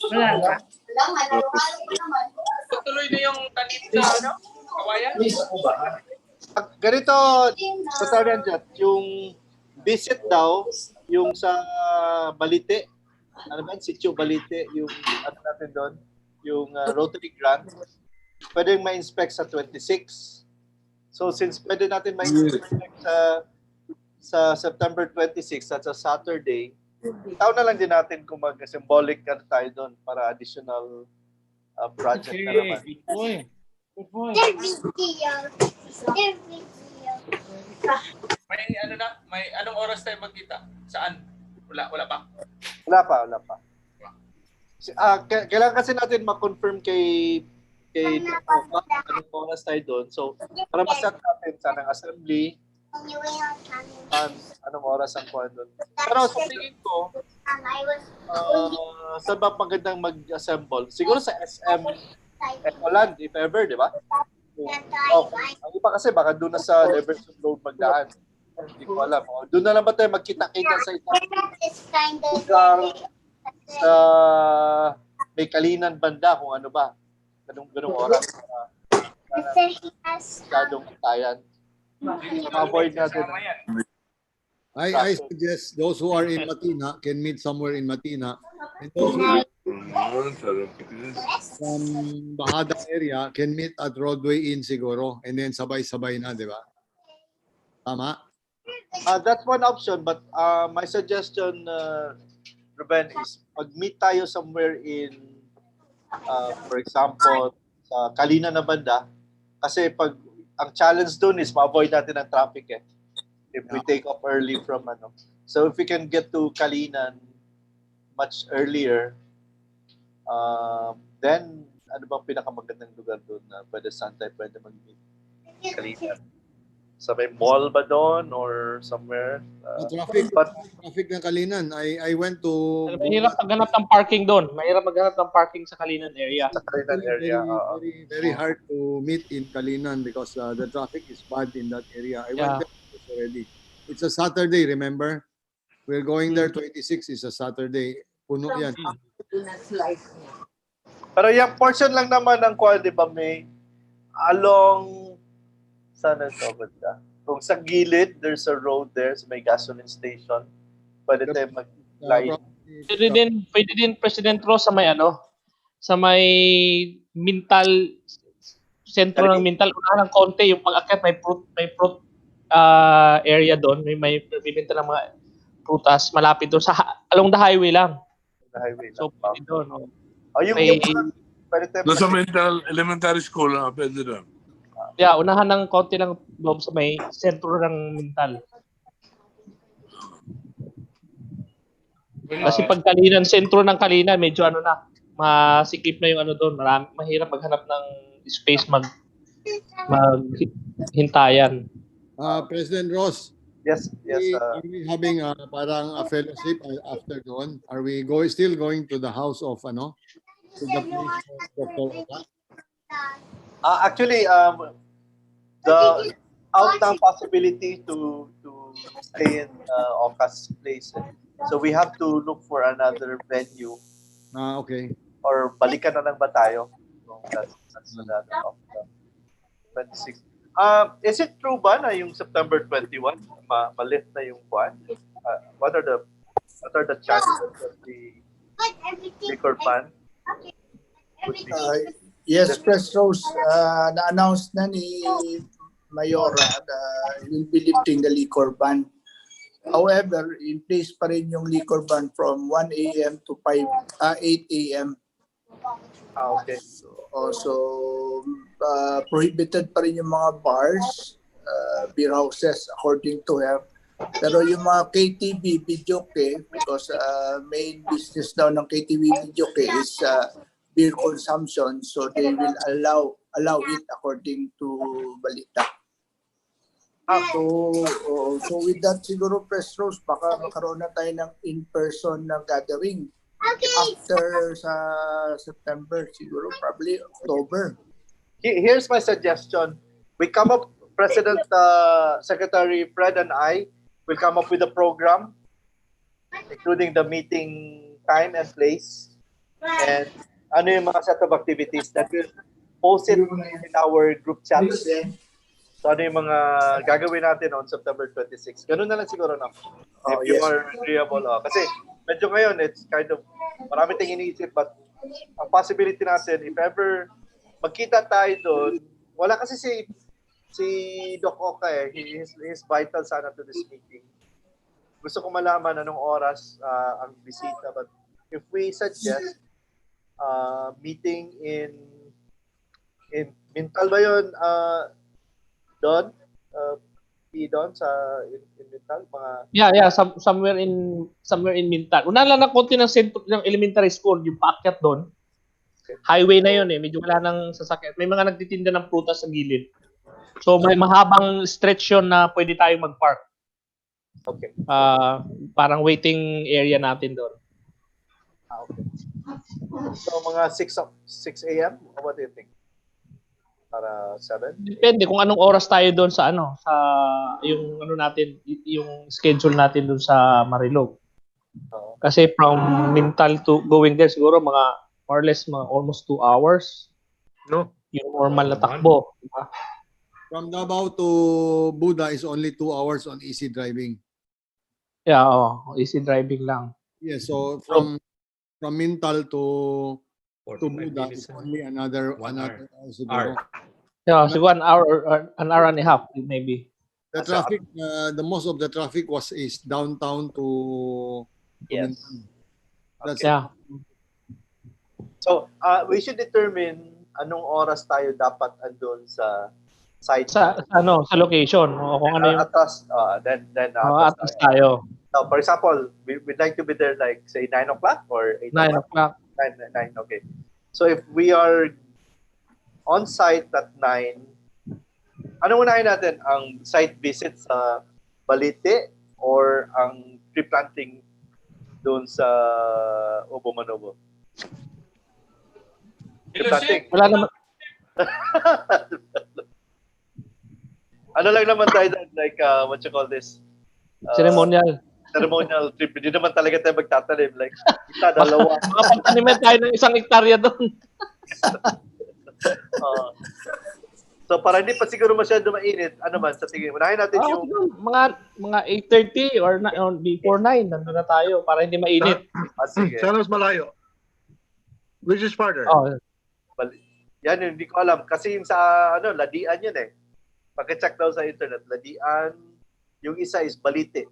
Wala ka? Tuloy na yung tanim sa kawayan? Ganito, Secretariat Jet, yung visit daw, yung sa Balite, Sitio Balite, yung natin doon, yung Rotary Grant, pwedeng ma-inspect sa 26. So since pwede natin ma-inspect sa September 26, that's a Saturday, tao na lang din natin kung mag-symbolic tayo doon para additional project na naman. Good point. May anong oras tayo magkita? Saan? Wala pa. Wala pa. Kailangan kasi natin ma-confirm kay anong oras tayo doon. So, para ma-set natin saan ang assembly, anong oras ang kuha doon. Pero sa tingin ko, saan ba magandang mag-assemble? Siguro sa SM Ecoland, if ever, di ba? Ang iba kasi baka doon na sa Leverson Road magdaan. Hindi ko alam. Doon na lang ba tayo magkita-kita sa isang sa may Kalinan banda kung ano ba. Ganung oras. Masyadong tayan. So, ma-avoid natin. I suggest those who are in Matina can meet somewhere in Matina. And those who are from Bahada area can meet at Roadway Inn siguro. And then sabay-sabay na, di ba? Tama? That's one option, but my suggestion, Ruben, is mag-meet tayo somewhere in, for example, sa Kalinan na banda. Kasi pag ang challenge doon is ma-avoid natin ang traffic eh. If we take off early from ano. So if we can get to Kalinan much earlier, then ano bang pinakamagandang lugar doon na pwede saan tayo pwede mag-meet? Kalinan. Sa may mall ba doon or somewhere? Traffic ng Kalinan. I went to... Mahirap maghanap ng parking doon. Mahirap maghanap ng parking sa Kalinan area. Sa Kalinan area. Very hard to meet in Kalinan because the traffic is bad in that area. I went there already. It's a Saturday, remember? We're going there, 26 is a Saturday. Puno yan. Pero yung portion lang naman ng kuwan, di ba, may along sana ito, banda. Kung sa gilid, there's a road there, so may gasoline station. Pwede tayo mag-line. Pwede din President Ross sa may ano, sa may Mintal, sentro ng Mintal, unahan ng konti, yung pag-akyat may fruit area doon, may bibenta ng mga prutas, malapit doon, along the highway lang. The highway lang. So, pwede doon. Doon sa mental elementary school, pwede doon. Yeah, unahan ng konti lang doon sa may sentro ng Mintal. Kasi pag Kalinan, sentro ng Kalinan, medyo ano na, masikip na yung ano doon. Mahirap maghanap ng space maghintayan. President Ross. Yes. Are we having parang a fellowship after doon? Are we still going to the house of to the place of Dr. Oka? Actually, the outbound possibility to stay in Oka's place. So we have to look for another venue. Okay. Or balikan na lang ba tayo? So that's another option. 26. Is it true ba na yung September 21 ma-lift na yung kwan? What are the chances of the liquor ban? Yes, Press Rose, na-announce na ni Mayora na will be lifting the liquor ban. However, in place pa rin yung liquor ban from 1 a.m. to 8 a.m. Okay. Also, prohibited pa rin yung mga bars, beer houses, according to her. Pero yung mga KTV, videoke, because main business daw ng KTV, videoke is beer consumption, so they will allow it according to balita. So with that siguro, Press Rose, baka makaroon na tayo ng in-person na gathering after sa September, siguro probably October. Here's my suggestion. We come up, President, Secretary Fred and I will come up with a program, including the meeting time and place, and ano yung mga set of activities that we'll post it in our group chats. So ano yung mga gagawin natin on September 26. Ganun na lang siguro na. If you are agreeable. Kasi medyo ngayon, it's kind of, marami tayong iniisip, but ang possibility natin, if ever magkita tayo doon, wala kasi si Doc Oka he's vital sana to this meeting. Gusto ko malaman anong oras ang bisita, but if we suggest meeting in Mintal ba yun, Don? Don sa in Mintal? Somewhere in Mintal. Una lang ng konti ng sentro ng elementary school, yung paakyat doon. Highway na yun medyo wala nang sasakyan. May mga nagtitinda ng prutas sa gilid. So may mahabang stretch yun na pwede tayong mag-park. Okay. Parang waiting area natin doon. Okay. So mga 6 a.m. What do you think? Para 7? Depende kung anong oras tayo doon sa yung natin, yung schedule natin doon sa Marilog. Kasi from Mintal to going there, siguro mga more or less mga almost 2 hours. No. Yung normal na takbo. Diba? From Davao to Buda is only 2 hours on easy driving. Yeah, easy driving lang. Yeah, so from Mintal to Buda is only another hour siguro. Yeah, so 1 hour or an hour and a half maybe. The traffic, the most of the traffic is downtown to Yes. Mintal. That's Yeah. So, we should determine anong oras tayo dapat andun sa site. Sa location o kung ano yung atras, then atras tayo. So, for example, we'd like to be there like say 9 o'clock or 8 9 o'clock. o'clock. 9, okay. So if we are on site at 9, anong unahin natin? Ang site visit sa Balite or ang tree planting doon sa Obo Manobo? Tree planting. Wala naman. Ano lang naman tayo doon, like what you call this? Ceremonial. Ceremonial trip. Hindi naman talaga tayo magtatanim. Like, isa, dalawa. Makapagtaniman tayo ng 1 hektarya doon. So, para hindi pa siguro masyado mainit, ano man, sa tingin, unahin natin yung... Mga 8:30 or before 9, nandun na tayo para hindi mainit. Sige. Saan mas malayo? Which is farther? Yan, hindi ko alam. Kasi yung sa, Ladian yun eh. Pag-check daw sa internet, Ladian, yung isa is Balite.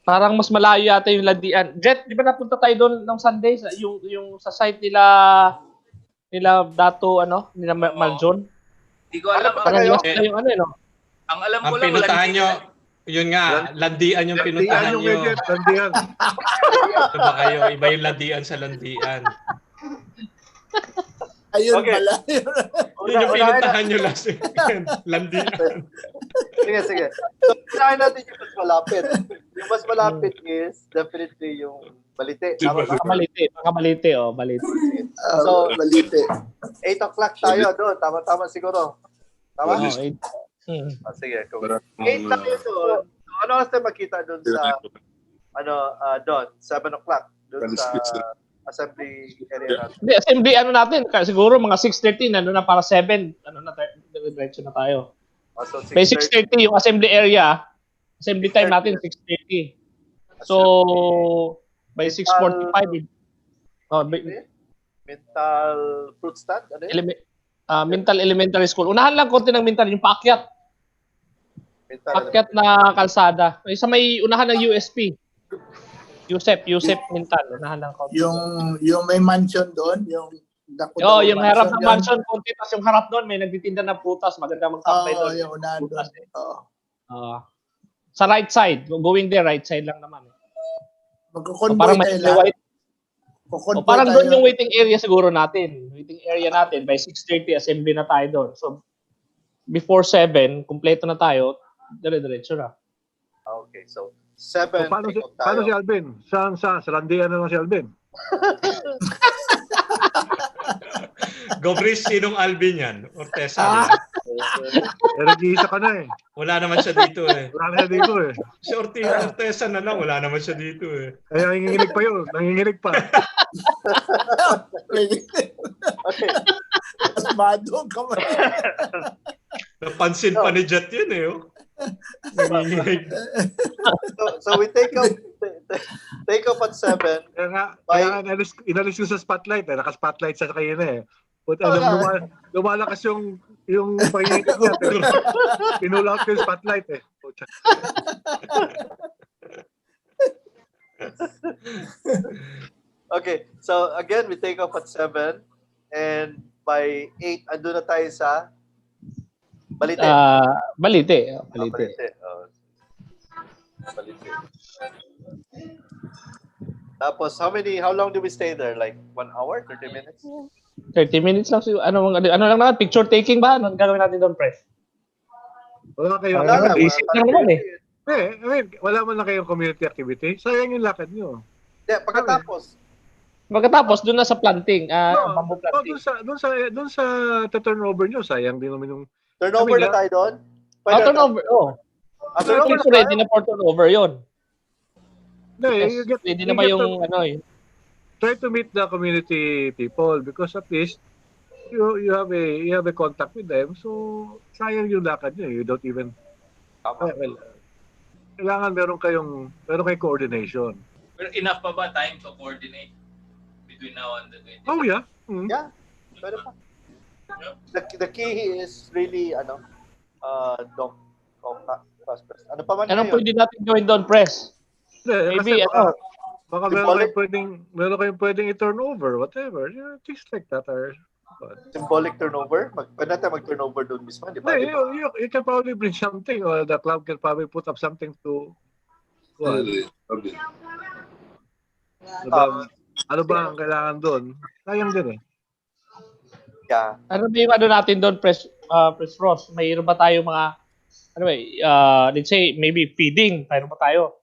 Parang mas malayo yata yung Ladian. Jet, di ba napunta tayo doon ng Sunday yung sa site nila Dato nila Maljon? Hindi ko alam yung no? Ang alam ko ang lang pinuntahan nyo, yun nga, Landian yung pinuntahan nyo. Landian. Ito ba kayo? Iba yung Landian sa Landian. Ayun Okay. pala. Yun yung pinuntahan nyo last weekend. Landian. Sige. So, unahin natin yung mas malapit. Yung mas malapit is definitely yung Balite. Baka Balite, Balite. So, Balite. 8 o'clock tayo doon. Tama siguro. Tama? Oh, 8. Sige. 8 tayo doon. So, ano oras tayo makita doon sa doon? 7 o'clock. Doon sa assembly area natin. Hindi, assembly natin. Siguro mga 6:30 na para 7. Diretso na tayo. So, May 6:30 yung assembly area. Assembly time natin 6:30. So by 6:45. Mental fruit stand? Ano yun? Mental Elementary School. Unahan lang konti ng mental yung paakyat. Paakyat na kalsada. Sa may unahan ng USP. Yusef Mental. Unahan lang konti. Yung may mansion doon, yung yung harap ng mansion konti, tapos yung harap doon may nagtitinda ng prutas, maganda magtambay doon. Yung unahan doon. Sa right side, going there, right side lang naman. Magkukonvoy tayo lahat. Parang doon yung waiting area siguro natin. Waiting area natin, by 6:30, assembly na tayo doon. So, before 7, kumpleto na tayo, dire-diretso na. Okay, so 7. So, paano si Alvin? Saan? Sa Landian na lang si Alvin? Gobris, sinong Alvin yan? Ortesa. Nag-iisa ka na eh. Wala naman siya dito eh. Wala na siya dito eh. Si Ortesa na lang, wala naman siya dito eh. Ay, nanginginig pa yun. Nanginginig pa. Okay. Asmado ka man. Napansin pa ni Jet yun eh. Nanginginig. So we take up at 7. Kaya inalis ko sa spotlight. Naka-spotlight sa kayo na eh. But lumalakas yung panginginig niya. Pinula ko yung spotlight eh. Okay, so again, we take off at 7 and by 8, andun na tayo sa Balite. Balite. Balite. Tapos, how long do we stay there? Like 1 hour, 30 minutes? 30 minutes lang. Ano lang naman? Picture taking ba? Ano gagawin natin doon, Pres? Wala kayo. Isip lang naman eh. Wala man na kayong community activity. Sayang yung lakad nyo. Pagkatapos, doon na sa planting. Bamboo planting. Doon sa turnover nyo. Sayang din naman yung... Turnover na tayo doon? Turnover, Turnover na tayo? Hindi na for turnover yun. No, Yes, you get pwede you naman get yung to ano eh. try to meet the community people because at least you have a contact with them. So sayang yung lakad nyo. You don't even well, kailangan meron kayong coordination. Pero enough pa ba time to coordinate between now and the 20? Oh yeah. Mm. Yeah, pwede pa. The key is really ano pa man Anong ngayon? pwede natin gawin doon, Pres? Kasi Maybe, baka meron kayong pwedeng i-turn over, whatever. Yeah, things like that are symbolic turnover? Pwede natin mag-turnover doon mismo, di no, ba? Di ba? you can probably bring something or the club can probably put up something to ano ba ang kailangan doon? Sayang din eh. Yeah. Ano ba yung ano natin doon, Pres Ross? Mayroon ba tayo mga, let's say, maybe feeding, mayroon ba tayo?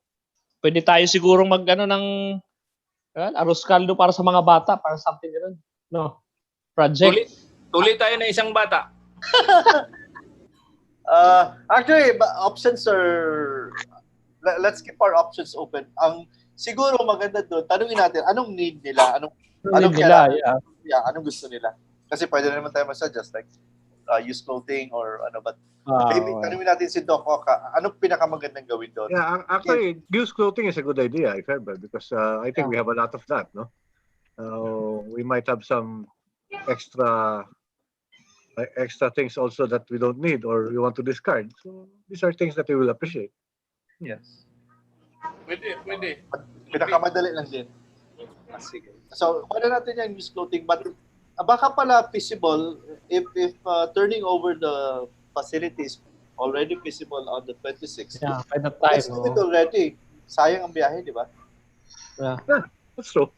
Pwede tayo sigurong mag-ano ng arroz caldo para sa mga bata, para something gano'n. No? Project. Tuloy tayo na isang bata. Actually, options are, let's keep our options open. Ang siguro maganda doon, tanungin natin, anong need nila? Anong nila, anong gusto nila? Kasi pwede na naman tayo suggest like use clothing or ano, but maybe tanungin natin si Doc Oka, anong pinakamagandang gawin doon? Yeah, actually, use clothing is a good idea, if ever, because I think we have a lot of that, no? We might have some extra things also that we don't need or we want to discard. So these are things that we will appreciate. Yes. Pwede. Pinakamadali lang din. Sige. So, pwede natin yung use clothing, but baka pala feasible if turning over the facilities already feasible on the 26th. Yeah, by the time. Let's do it already. Sayang ang biyahe, di ba? Yeah, that's true.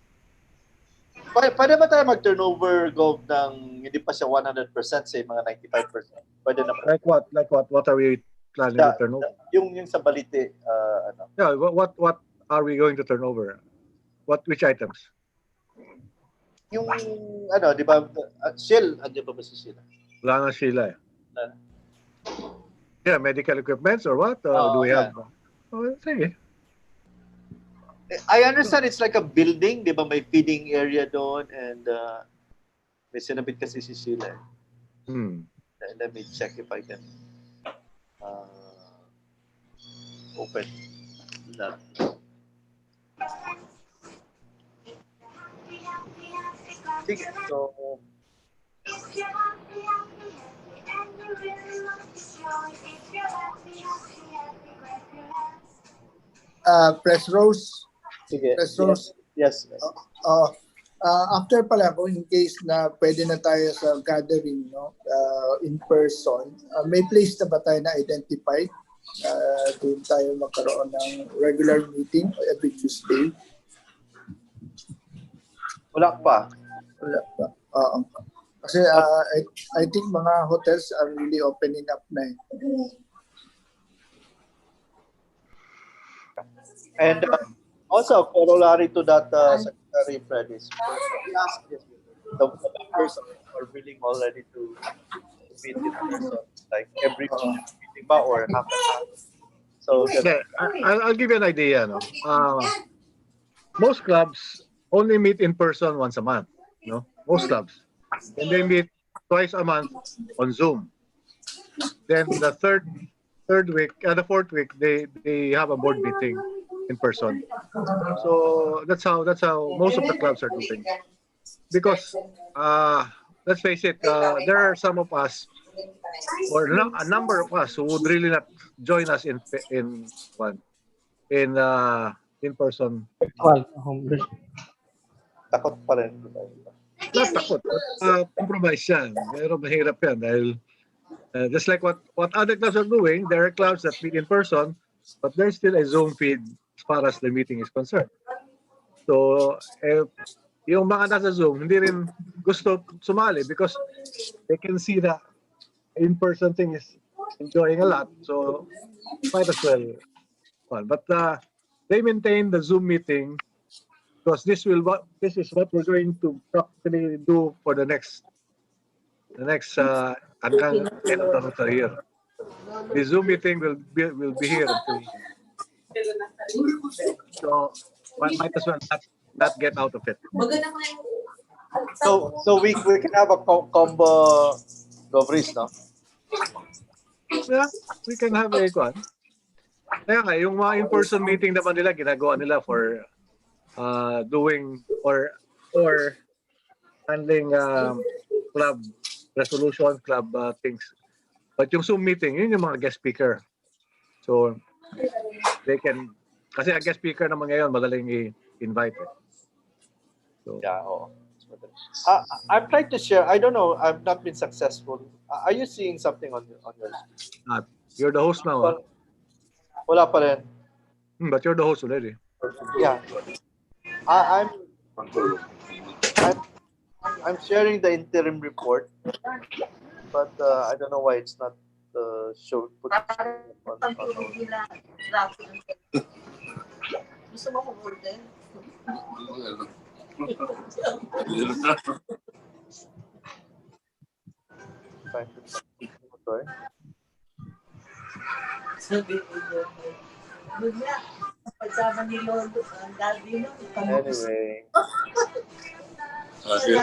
Pwede ba tayo mag-turnover gov ng hindi pa siya 100%, say mga 95%? Pwede naman. Like what? What are we planning to turn over? Yung sa balite, Yeah, what are we going to turn over? Which items? Yung di ba, Shell, di ba si Sheila? Wala na Sheila eh. Yeah, medical equipments or what? Do we have? Sige. I understand it's like a building, di ba? May feeding area doon and may sinabit kasi si Sheila. Let me check if I can open that. Sige, so Press Rose. Sige. Press Rose. Yes. After pala po, in case na pwede na tayo sa gathering, no, in person, may place na ba tayo na identified? Doon tayo magkaroon ng regular meeting every Tuesday? Wala pa. Kasi I think mga hotels are really opening up na eh. And also, corollary to that, Secretary Fredis, the members are willing already to meet in person, like every meeting ba or half and half. So, I'll give you an idea. No? Most clubs only meet in person once a month. No, most clubs, and they meet twice a month on Zoom. Then the third week, the fourth week, they have a board meeting in person. So that's how most of the clubs are doing. Because let's face it, there are some of us, or a number of us, who would really not join us in person. Takot pa rin. Not takot. Compromise yan. Pero mahirap yan dahil just like what other clubs are doing, there are clubs that meet in person, but there's still a Zoom feed as far as the meeting is concerned. So, yung mga nasa Zoom, hindi rin gusto sumali because they can see the in-person thing is enjoying a lot. So, might as well. But they maintain the Zoom meeting because this is what we're going to practically do for the next hanggang end of the year. The Zoom meeting will be here until So might as well not get out of it. So we can have a combo Govris, no? Yeah, we can have a kwan. Kaya nga, yung mga in-person meeting naman nila, ginagawa nila for doing or handling club resolution, club things. But yung Zoom meeting, yun yung mga guest speaker. So, they can, kasi ang guest speaker naman ngayon, madaling i-invite. So, yeah, oh. I'm trying to share. I don't know. I've not been successful. Are you seeing something on your screen? You're the host now. Huh? Wala pa rin. But you're the host already. Yeah. I'm sharing the interim report, but I don't know why it's not shown. Anyway. Okay.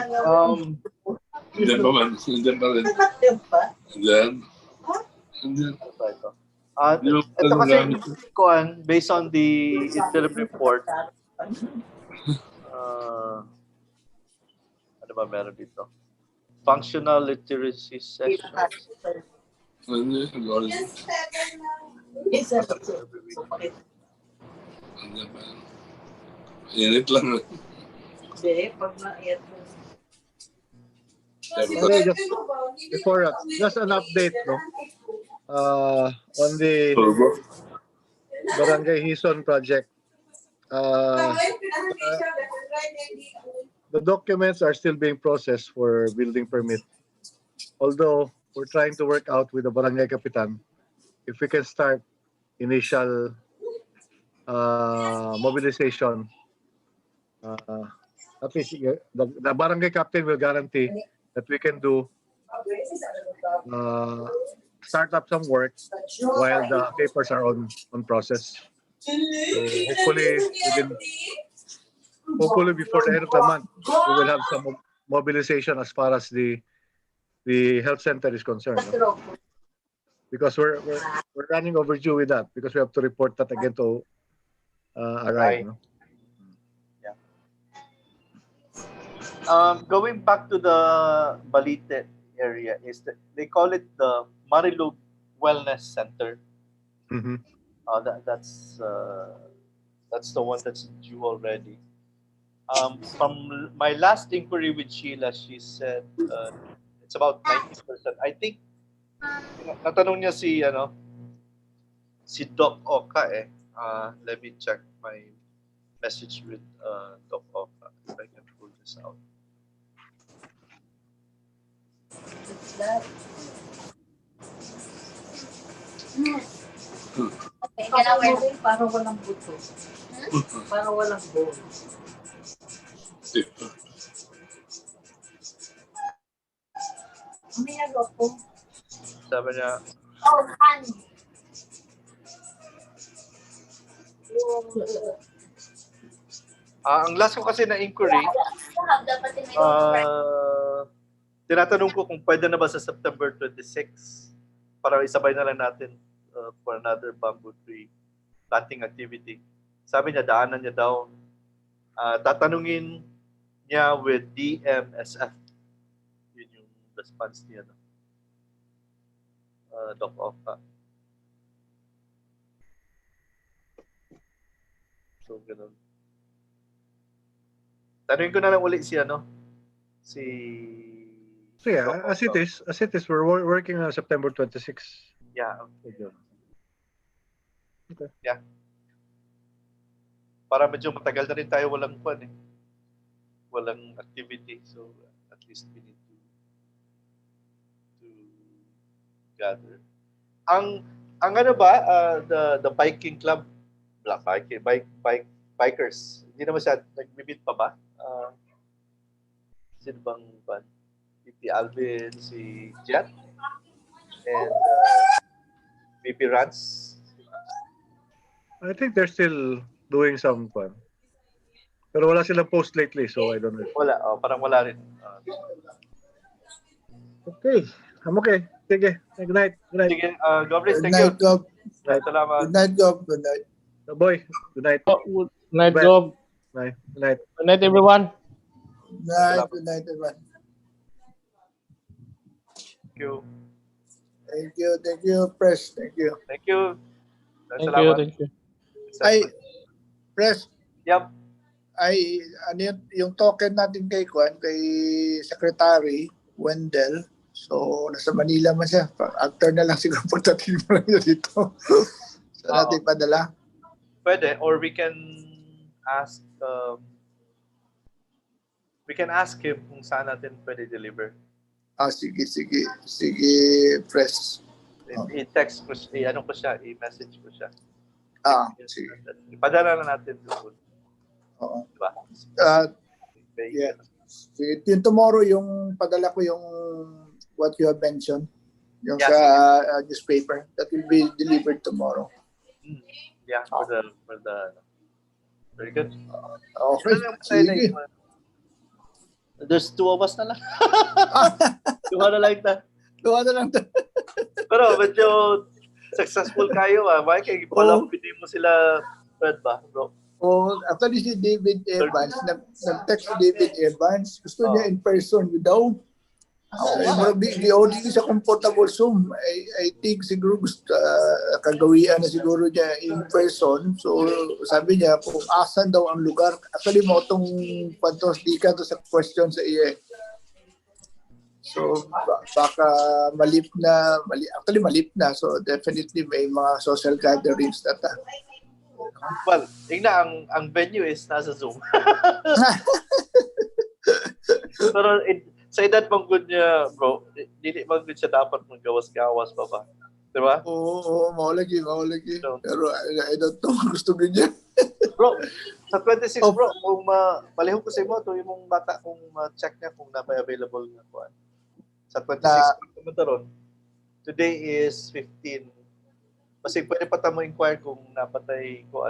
Then ito kasi based on the interim report, ano ba meron dito? Functional literacy sessions. Init lang. Before just an update, no? On the Barangay Hison project. The documents are still being processed for building permit. Although we're trying to work out with the Barangay Kapitan if we can start initial mobilization. At least the Barangay Captain will guarantee that we can do start up some work while the papers are on process. So hopefully before the end of the month, we will have some mobilization as far as the health center is concerned. No? Because we're running overdue with that because we have to report that again to arrive. No? Going back to the Balite area, they call it the Marilug Wellness Center. Mm-hmm. That's the one that's due already. From my last inquiry with Sheila, she said it's about 90%. I think natanong niya si Doc Oka eh. Let me check my message with Doc Oka if I can pull this out. Para walang buto. Para walang bone. May ako. Sabi niya, ang last ko kasi na inquiry, tinatanong ko kung pwede na ba sa September 26 para isabay na lang natin for another bamboo tree planting activity. Sabi niya, daanan niya daw. Tatanungin niya with DMSF. Yun yung response niya. Doc Oka. So, ganun. Tanungin ko na lang ulit si So yeah, as it is, we're working on September 26. Yeah. Okay. Yeah. Para medyo matagal na rin tayo walang walang activity. So at least we need to gather. Ang ano ba the biking club, bikers. Hindi naman siya nag-meet pa ba? Sino bang ban? VP Alvin, si Jet, and VP Rans. I think they're still doing some fun. Pero wala silang post lately, so I don't know. Wala, parang wala rin. Okay, I'm okay. Sige, good night. Good night. Sige, Gobris, Good thank you. night, Gob. Salamat. Good night, Gob. Good night. Boy, good night. Good night, Bye. Gob. Bye. Good night. Good night, everyone. Good night. Good night, everyone. Thank you. Thank you. Thank you, Press. Thank you. Thank you. Thank you, Salamat. thank you. Ay, Press. Yep. Ay, ano yung token natin kay Kwan, kay Secretary Wendel. So, nasa Manila man siya. After na lang siguro pagdating mo lang niya dito. So, natin padala. Pwede, or we can ask him kung saan natin pwede deliver. Sige, Press. I-text ko siya, i-ano ko siya, i-message ko siya. Sige. Ipadala na natin doon. Oo. Diba? Yeah. Sige, yung tomorrow, yung padala ko yung what you have mentioned, yung sa newspaper, that will be delivered tomorrow. Yeah, for the very good. Okay. Sige. There's two of us na lang. Duha na lang ta. Pero medyo successful kayo Mike, kaya palapidin mo sila, Fred ba, bro? Actually si David Evans, nag-text si David Evans, gusto niya in person daw. Di siya comfortable Zoom. I think siguro gusto kagawian na siguro niya in person. So sabi niya kung asan daw ang lugar. Actually mo itong pantos di ka to sa question sa iya. So baka malip na. So definitely may mga social gatherings na ta. Well, ang venue is nasa Zoom. Pero sa edad pang good niya, bro, hindi pang good siya dapat magawas-gawas pa ba? Di ba? Oo, maulagi. Pero I don't know, gusto niya. Bro, sa 26, bro, kung palihog ko sa mo, ito yung bata, kung check niya kung available na po. Sa 26, ron, today is 15. Kasi pwede pa tamo inquire kung napatay ko.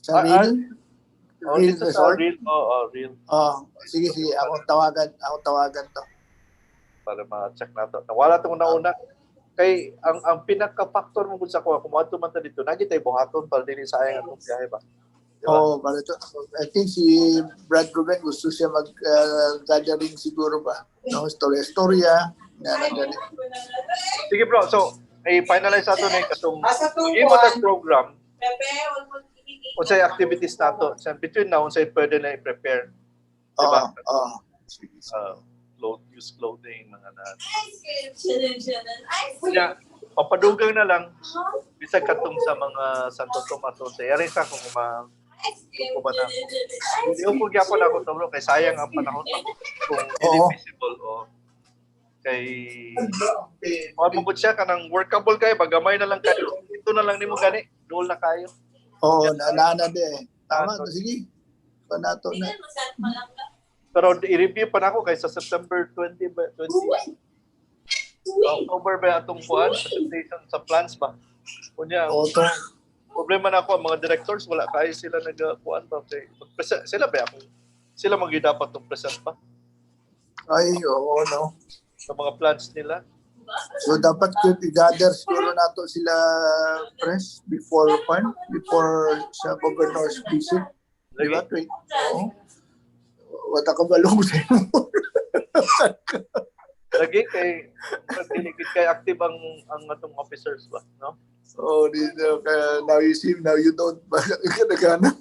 Sa real? Real resort? Real. Real. Sige. Akong tawagan to. Para ma-check na to. Nawala itong una-una. Kay, ang pinaka-factor mo sa kuha, kung mato man dito, nagitay buhaton para din sayang atong biyahe ba? Diba? Para ito. I think si Brad Ruben gusto siya mag-gathering siguro ba? No, storya. Sige bro, so, i-finalize nato na yung katong i-mo program. Unsay activities nato between now unsay pwede na i-prepare, diba? Use clothing mga na. Kaya papadugang na lang bisag katong sa mga Santo Tomaso sa yari sa kung na hindi ko gyapon ako to bro kay sayang ang panahon kung invisible kay mo siya kanang workable kay bagamay na lang kayo ito na lang nimo gani goal na kayo. Naana de. Tama, sige. Panato na. Pero i-review pa na ako kay sa September 20. October ba atong kuan presentation sa plans ba? Kunya. Problema na ako ang mga directors wala kay sila nagkuan pa kay sila ba ako. Sila dapat tong present pa. Ay, no. Sa mga plans nila. So dapat i-gather siguro nato sila press before sa governor's visit. Diba? Wata ka balong sa inyo. Lagi kay active ang atong officers ba, no? Now you see, now you don't. Bakit ka nagana?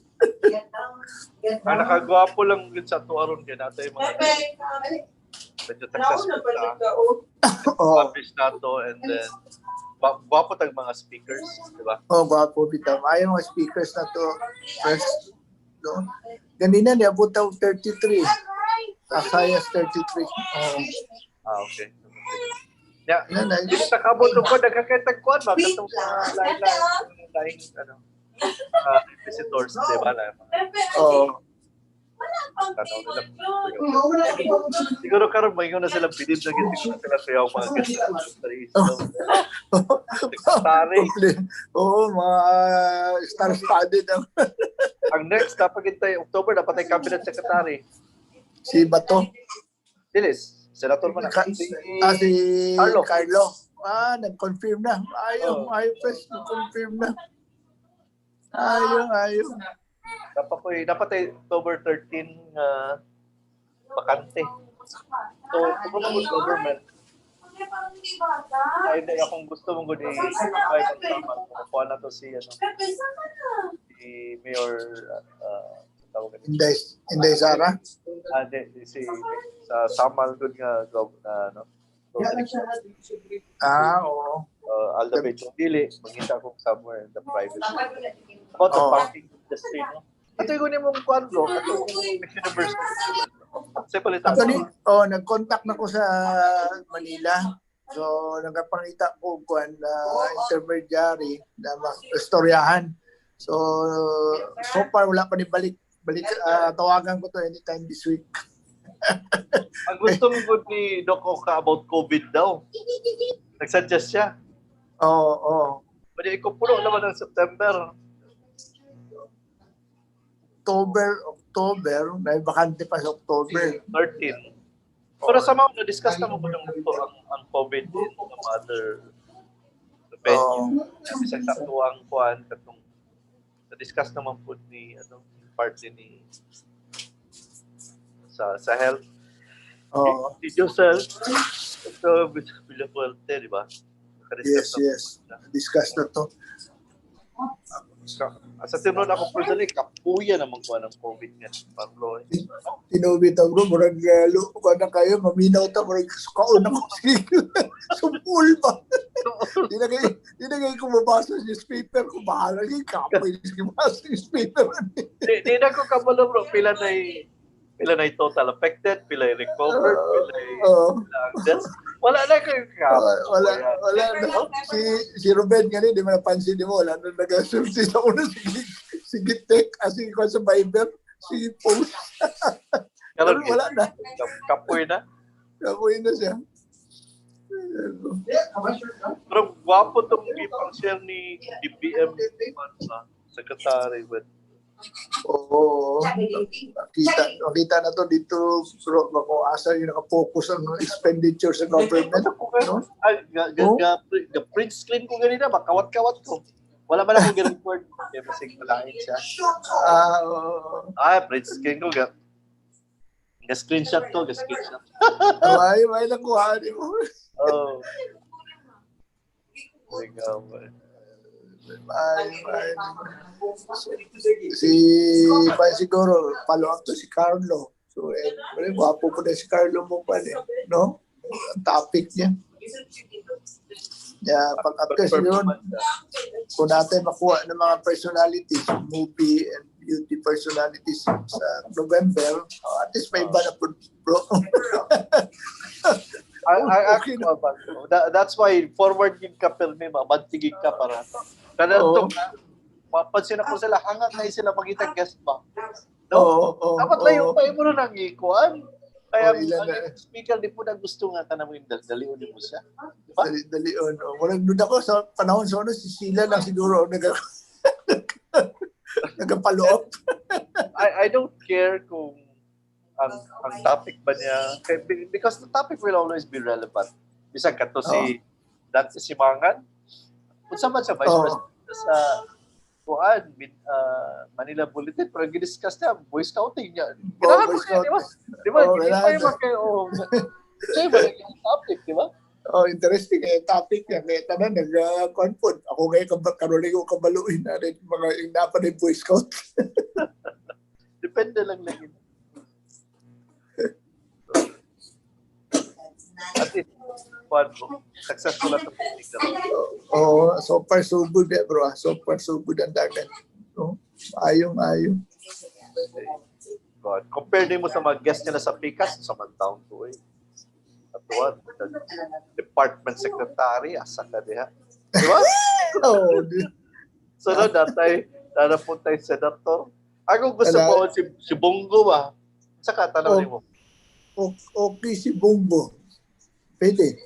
Nakagwapo lang yun sa tuaron kaya natin yung mga medyo successful na publish nato and then gwapo tag mga speakers, di ba? Gwapo bitaw. Ay mga speakers na to first, no? Ganina niya butaw 33. Asayas 33. Okay. Yeah. Yung sa kabot ko nagkakitag kuan ba katong lain visitors, di ba? Siguro karon may na silang bilib na gid siguro sila kaya mga guest sa isla. Secretary. Oo, mga star-studded ang next dapat tay October dapat tay cabinet secretary. Si Bato. Dilis, senator man si Carlo. Nag-confirm na. Ayaw, press, nag-confirm na. Ayaw. Dapat ay October 13 bakante. So, kung ano government, ay akong gusto mong gudi ay kuha na to si Mayor Inday Sara. Si sa Samal good nga oo. Alda Beto Dili, magkita ko somewhere in the private. About the banking industry, no? Ato yung mong kuwan bro, ato yung university. Nag-contact na ko sa Manila. So, nagpangita ko intermediary na istoryahan. So far wala pa ni balik. Tawagan ko to anytime this week. Ang gusto mo ni Doc Oka about COVID daw. Nag-suggest siya. Oo. Pwede ikupulo naman ng September. October, may bakante pa sa October. 13. Pero sa mga na-discuss na mo ko ang COVID in some other venue. Isang taktuang kuhan katong na-discuss naman po ni part ni sa health. Si Josel, ito Villapuerte, di ba? Yes. Discuss na to. Sa tinron ako personally, kapuya naman ko ng COVID nga. Tinubit ang bro, murag lupa na kayo, maminaw ta, murag kaon ako sige. Sumpul ba? Di na kayo kumabasa sa newspaper, kung bahala kayo, kapoy kumabasa sa newspaper. Di na ko kabalo bro, pila na total affected, pila recovered, pila deaths. Wala na kayo Wala na. Si Ruben ganun, di mo napansin mo, wala na nag-asulti sa una, si Gitek, si Viber, si Post. Pero wala na. Kapoy na. Kapoy na siya. Pero gwapo itong ipang-share ni DBM Secretary with Oo. Makita na to dito, bro, kung asa yung nakapokus ang expenditure sa government. No? Print screen ko ganina, makawat-kawat ko. Wala man akong report. Kaya masig malain siya. Print screen ko. Ga-screenshot ko, ga-screenshot. May nakuha mo. Oo. Siguro follow up to si Carlo. So guwapo po na si Carlo mo pa no? Ang topic niya. Pag after yun, kung natin makuha ng mga personalities, movie and beauty personalities sa November, at least may iba na po, bro. That's why forward yung kapilmi, mabantigig ka para. Kada ito, mapansin ako sila, hanggang na sila magkita guest ba? No? Dapat layo pa mo na nang ikuan. Kaya ang speaker, di po na gusto nga tanong yung dalion mo siya. Diba? Dalion. Walang doon ako sa panahon sa si Sheila lang siguro nagapalo-up. I don't care kung ang topic ba niya, because the topic will always be relevant. Bisag ka to si Mangan, kung saan sa Vice President sa Manila Bulletin, pero gidiscuss niya, boy scouting niya. Kailangan mo kayo, di ba? Di ba? Hindi pa yung siya ba yung topic, di ba? Interesting topic yan. Kaya tanan, nag-confund. Ako ngayon, karoling ko kabaluin na rin mga yung dapat yung boy scout. Depende lang lagi. At least, successful at the so far so good bro. So far so good ang dagat. Ayong. God. Compare din mo sa mga guest nila sa PICAS, sa mga town to At what? Department Secretary, asa ka diha. Di ba? So, datay, nanapunta yung senator. Ako gusto ko si Bongo ba? Saka tanawin mo. Okay si Bongo. Pwede.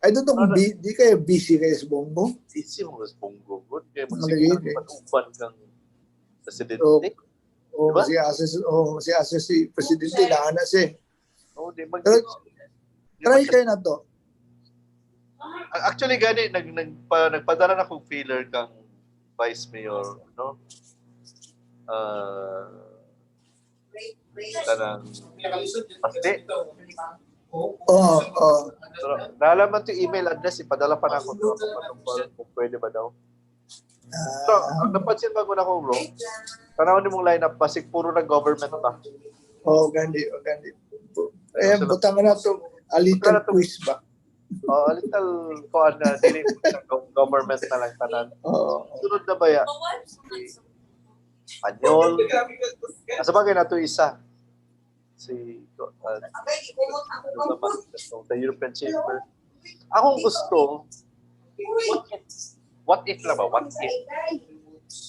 I don't know kung di kayo busy kayo sa Bongo. Busy mo sa Bongo. Good. Kaya Malagay. mag-uban kang presidente. Diba? Si Ases si presidente na siya. Try kayo na to. Actually, gani, nagpadala na kong feeler kang vice mayor, no? Kanang Pasti. Pero nalaman ito yung email address, ipadala pa na ako kung pwede ba daw. So, ang napansin ba ko na ko, bro, tanawin mong lineup, basig puro na government pa. Gandhi. Butang na ito, a little quiz ba? A little, kuan na, dili government na lang tanan. Sunod na ba yan? Anyol. Asa bagay na ito isa? Si the European Chamber. Akong gusto, what if lang ba? What if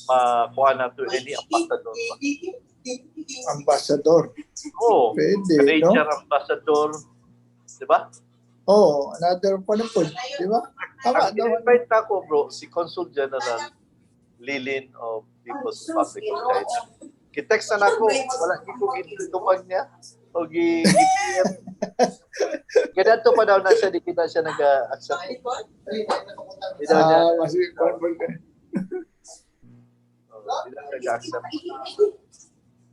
makuha na ito any ambassador ba? Ambassador? Pwede, Canadian no? ambassador. Diba? Another pa na po. Diba? Ang invite na ako, bro, si Consul General Lilin of People's Republic of China. Kitext na ako, wala ko gintumag niya. O gi-PM. Kaya to pa daw na siya, di kita siya nag-accept. Di daw niya. Di daw nag-accept.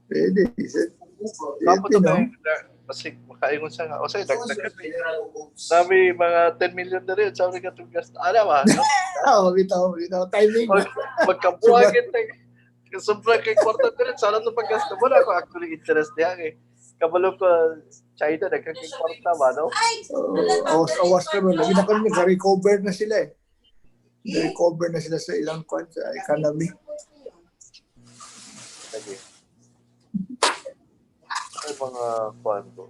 Pwede. Tapos ito kasi makaingon siya nga. O sa'yo, dagdagan. Dami mga 10 million na rin. Sabi ka itong gas. Alam ba? Bitaw. Timing. Magkabuhagin tayo. Sobrang kay kwarta ko rin. Sana ito pag-gasta mo na ako actually interest niya eh. Kabalo ko China, nagkakay kwarta ba, no? Awas ka rin. Lagi na kami nag-recover na sila eh. Nag-recover na sila sa ilang sa economy. Sige. Ay, mga kwan ko.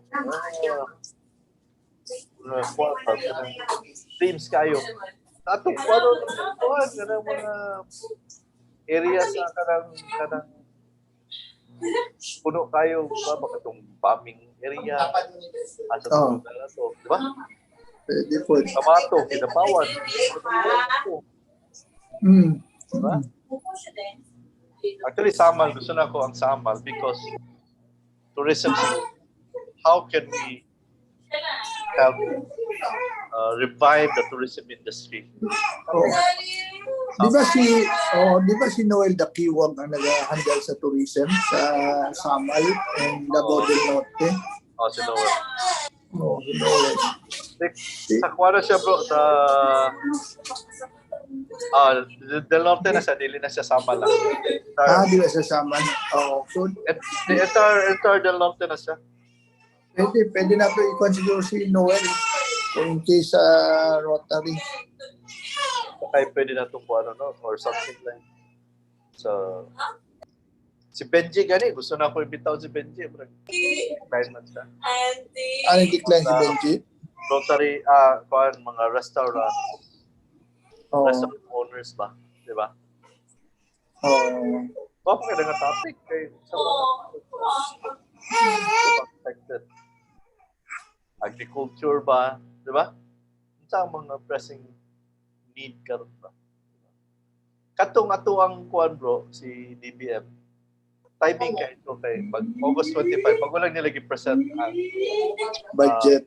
Mga kwarta. Teams kayo. Atong kwano ng mga area sa kanang puno kayo ba baka itong bombing area at sa lugar na to, di ba? Pwede po. Kamato, Kinapawan. Diba? Actually, Samal, gusto na ako ang Samal because tourism, how can we help revive the tourism industry? Di ba si Noel Dakiwag ang nag-handle sa tourism sa Samal and Davao del Norte? Si Noel. Si Noel. Sa kuwara siya bro, sa del Norte na siya, dili na siya Samal lang. Di ba siya Samal? Entire del Norte na siya. Pwede na ito i-consider si Noel in case Rotary. Kaya pwede na itong no? Or something like. So, si Benji gani, gusto na ako ibitaw si Benji. Decline man siya. Decline si Benji? Rotary, mga restaurant. Restaurant owners ba? Di ba? Okay na nga topic. Agriculture ba? Di ba? Sa mga pressing need karon ba? Katong ato ang kuan bro, si DBM. Timing kay ito kay pag August 25, pag walang nilagay present ang budget.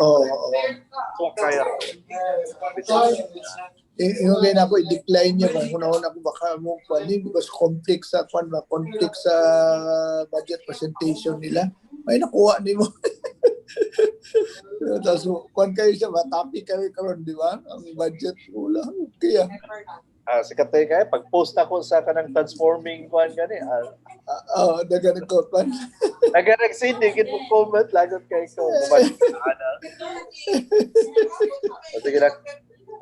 So kaya yung ganyan ako i-decline niya kung una-una ko baka mo kuanin because complex sa budget presentation nila. May nakuha ni mo. Tapos kuan kayo siya, topic kayo karon, di ba? Ang budget wala. Kaya sikat tayo kaya pag-post ako sa kanang transforming kuan gani. Dagan ko kuan. Nag-RCED gid mo comment lagot kay ko. Sige na.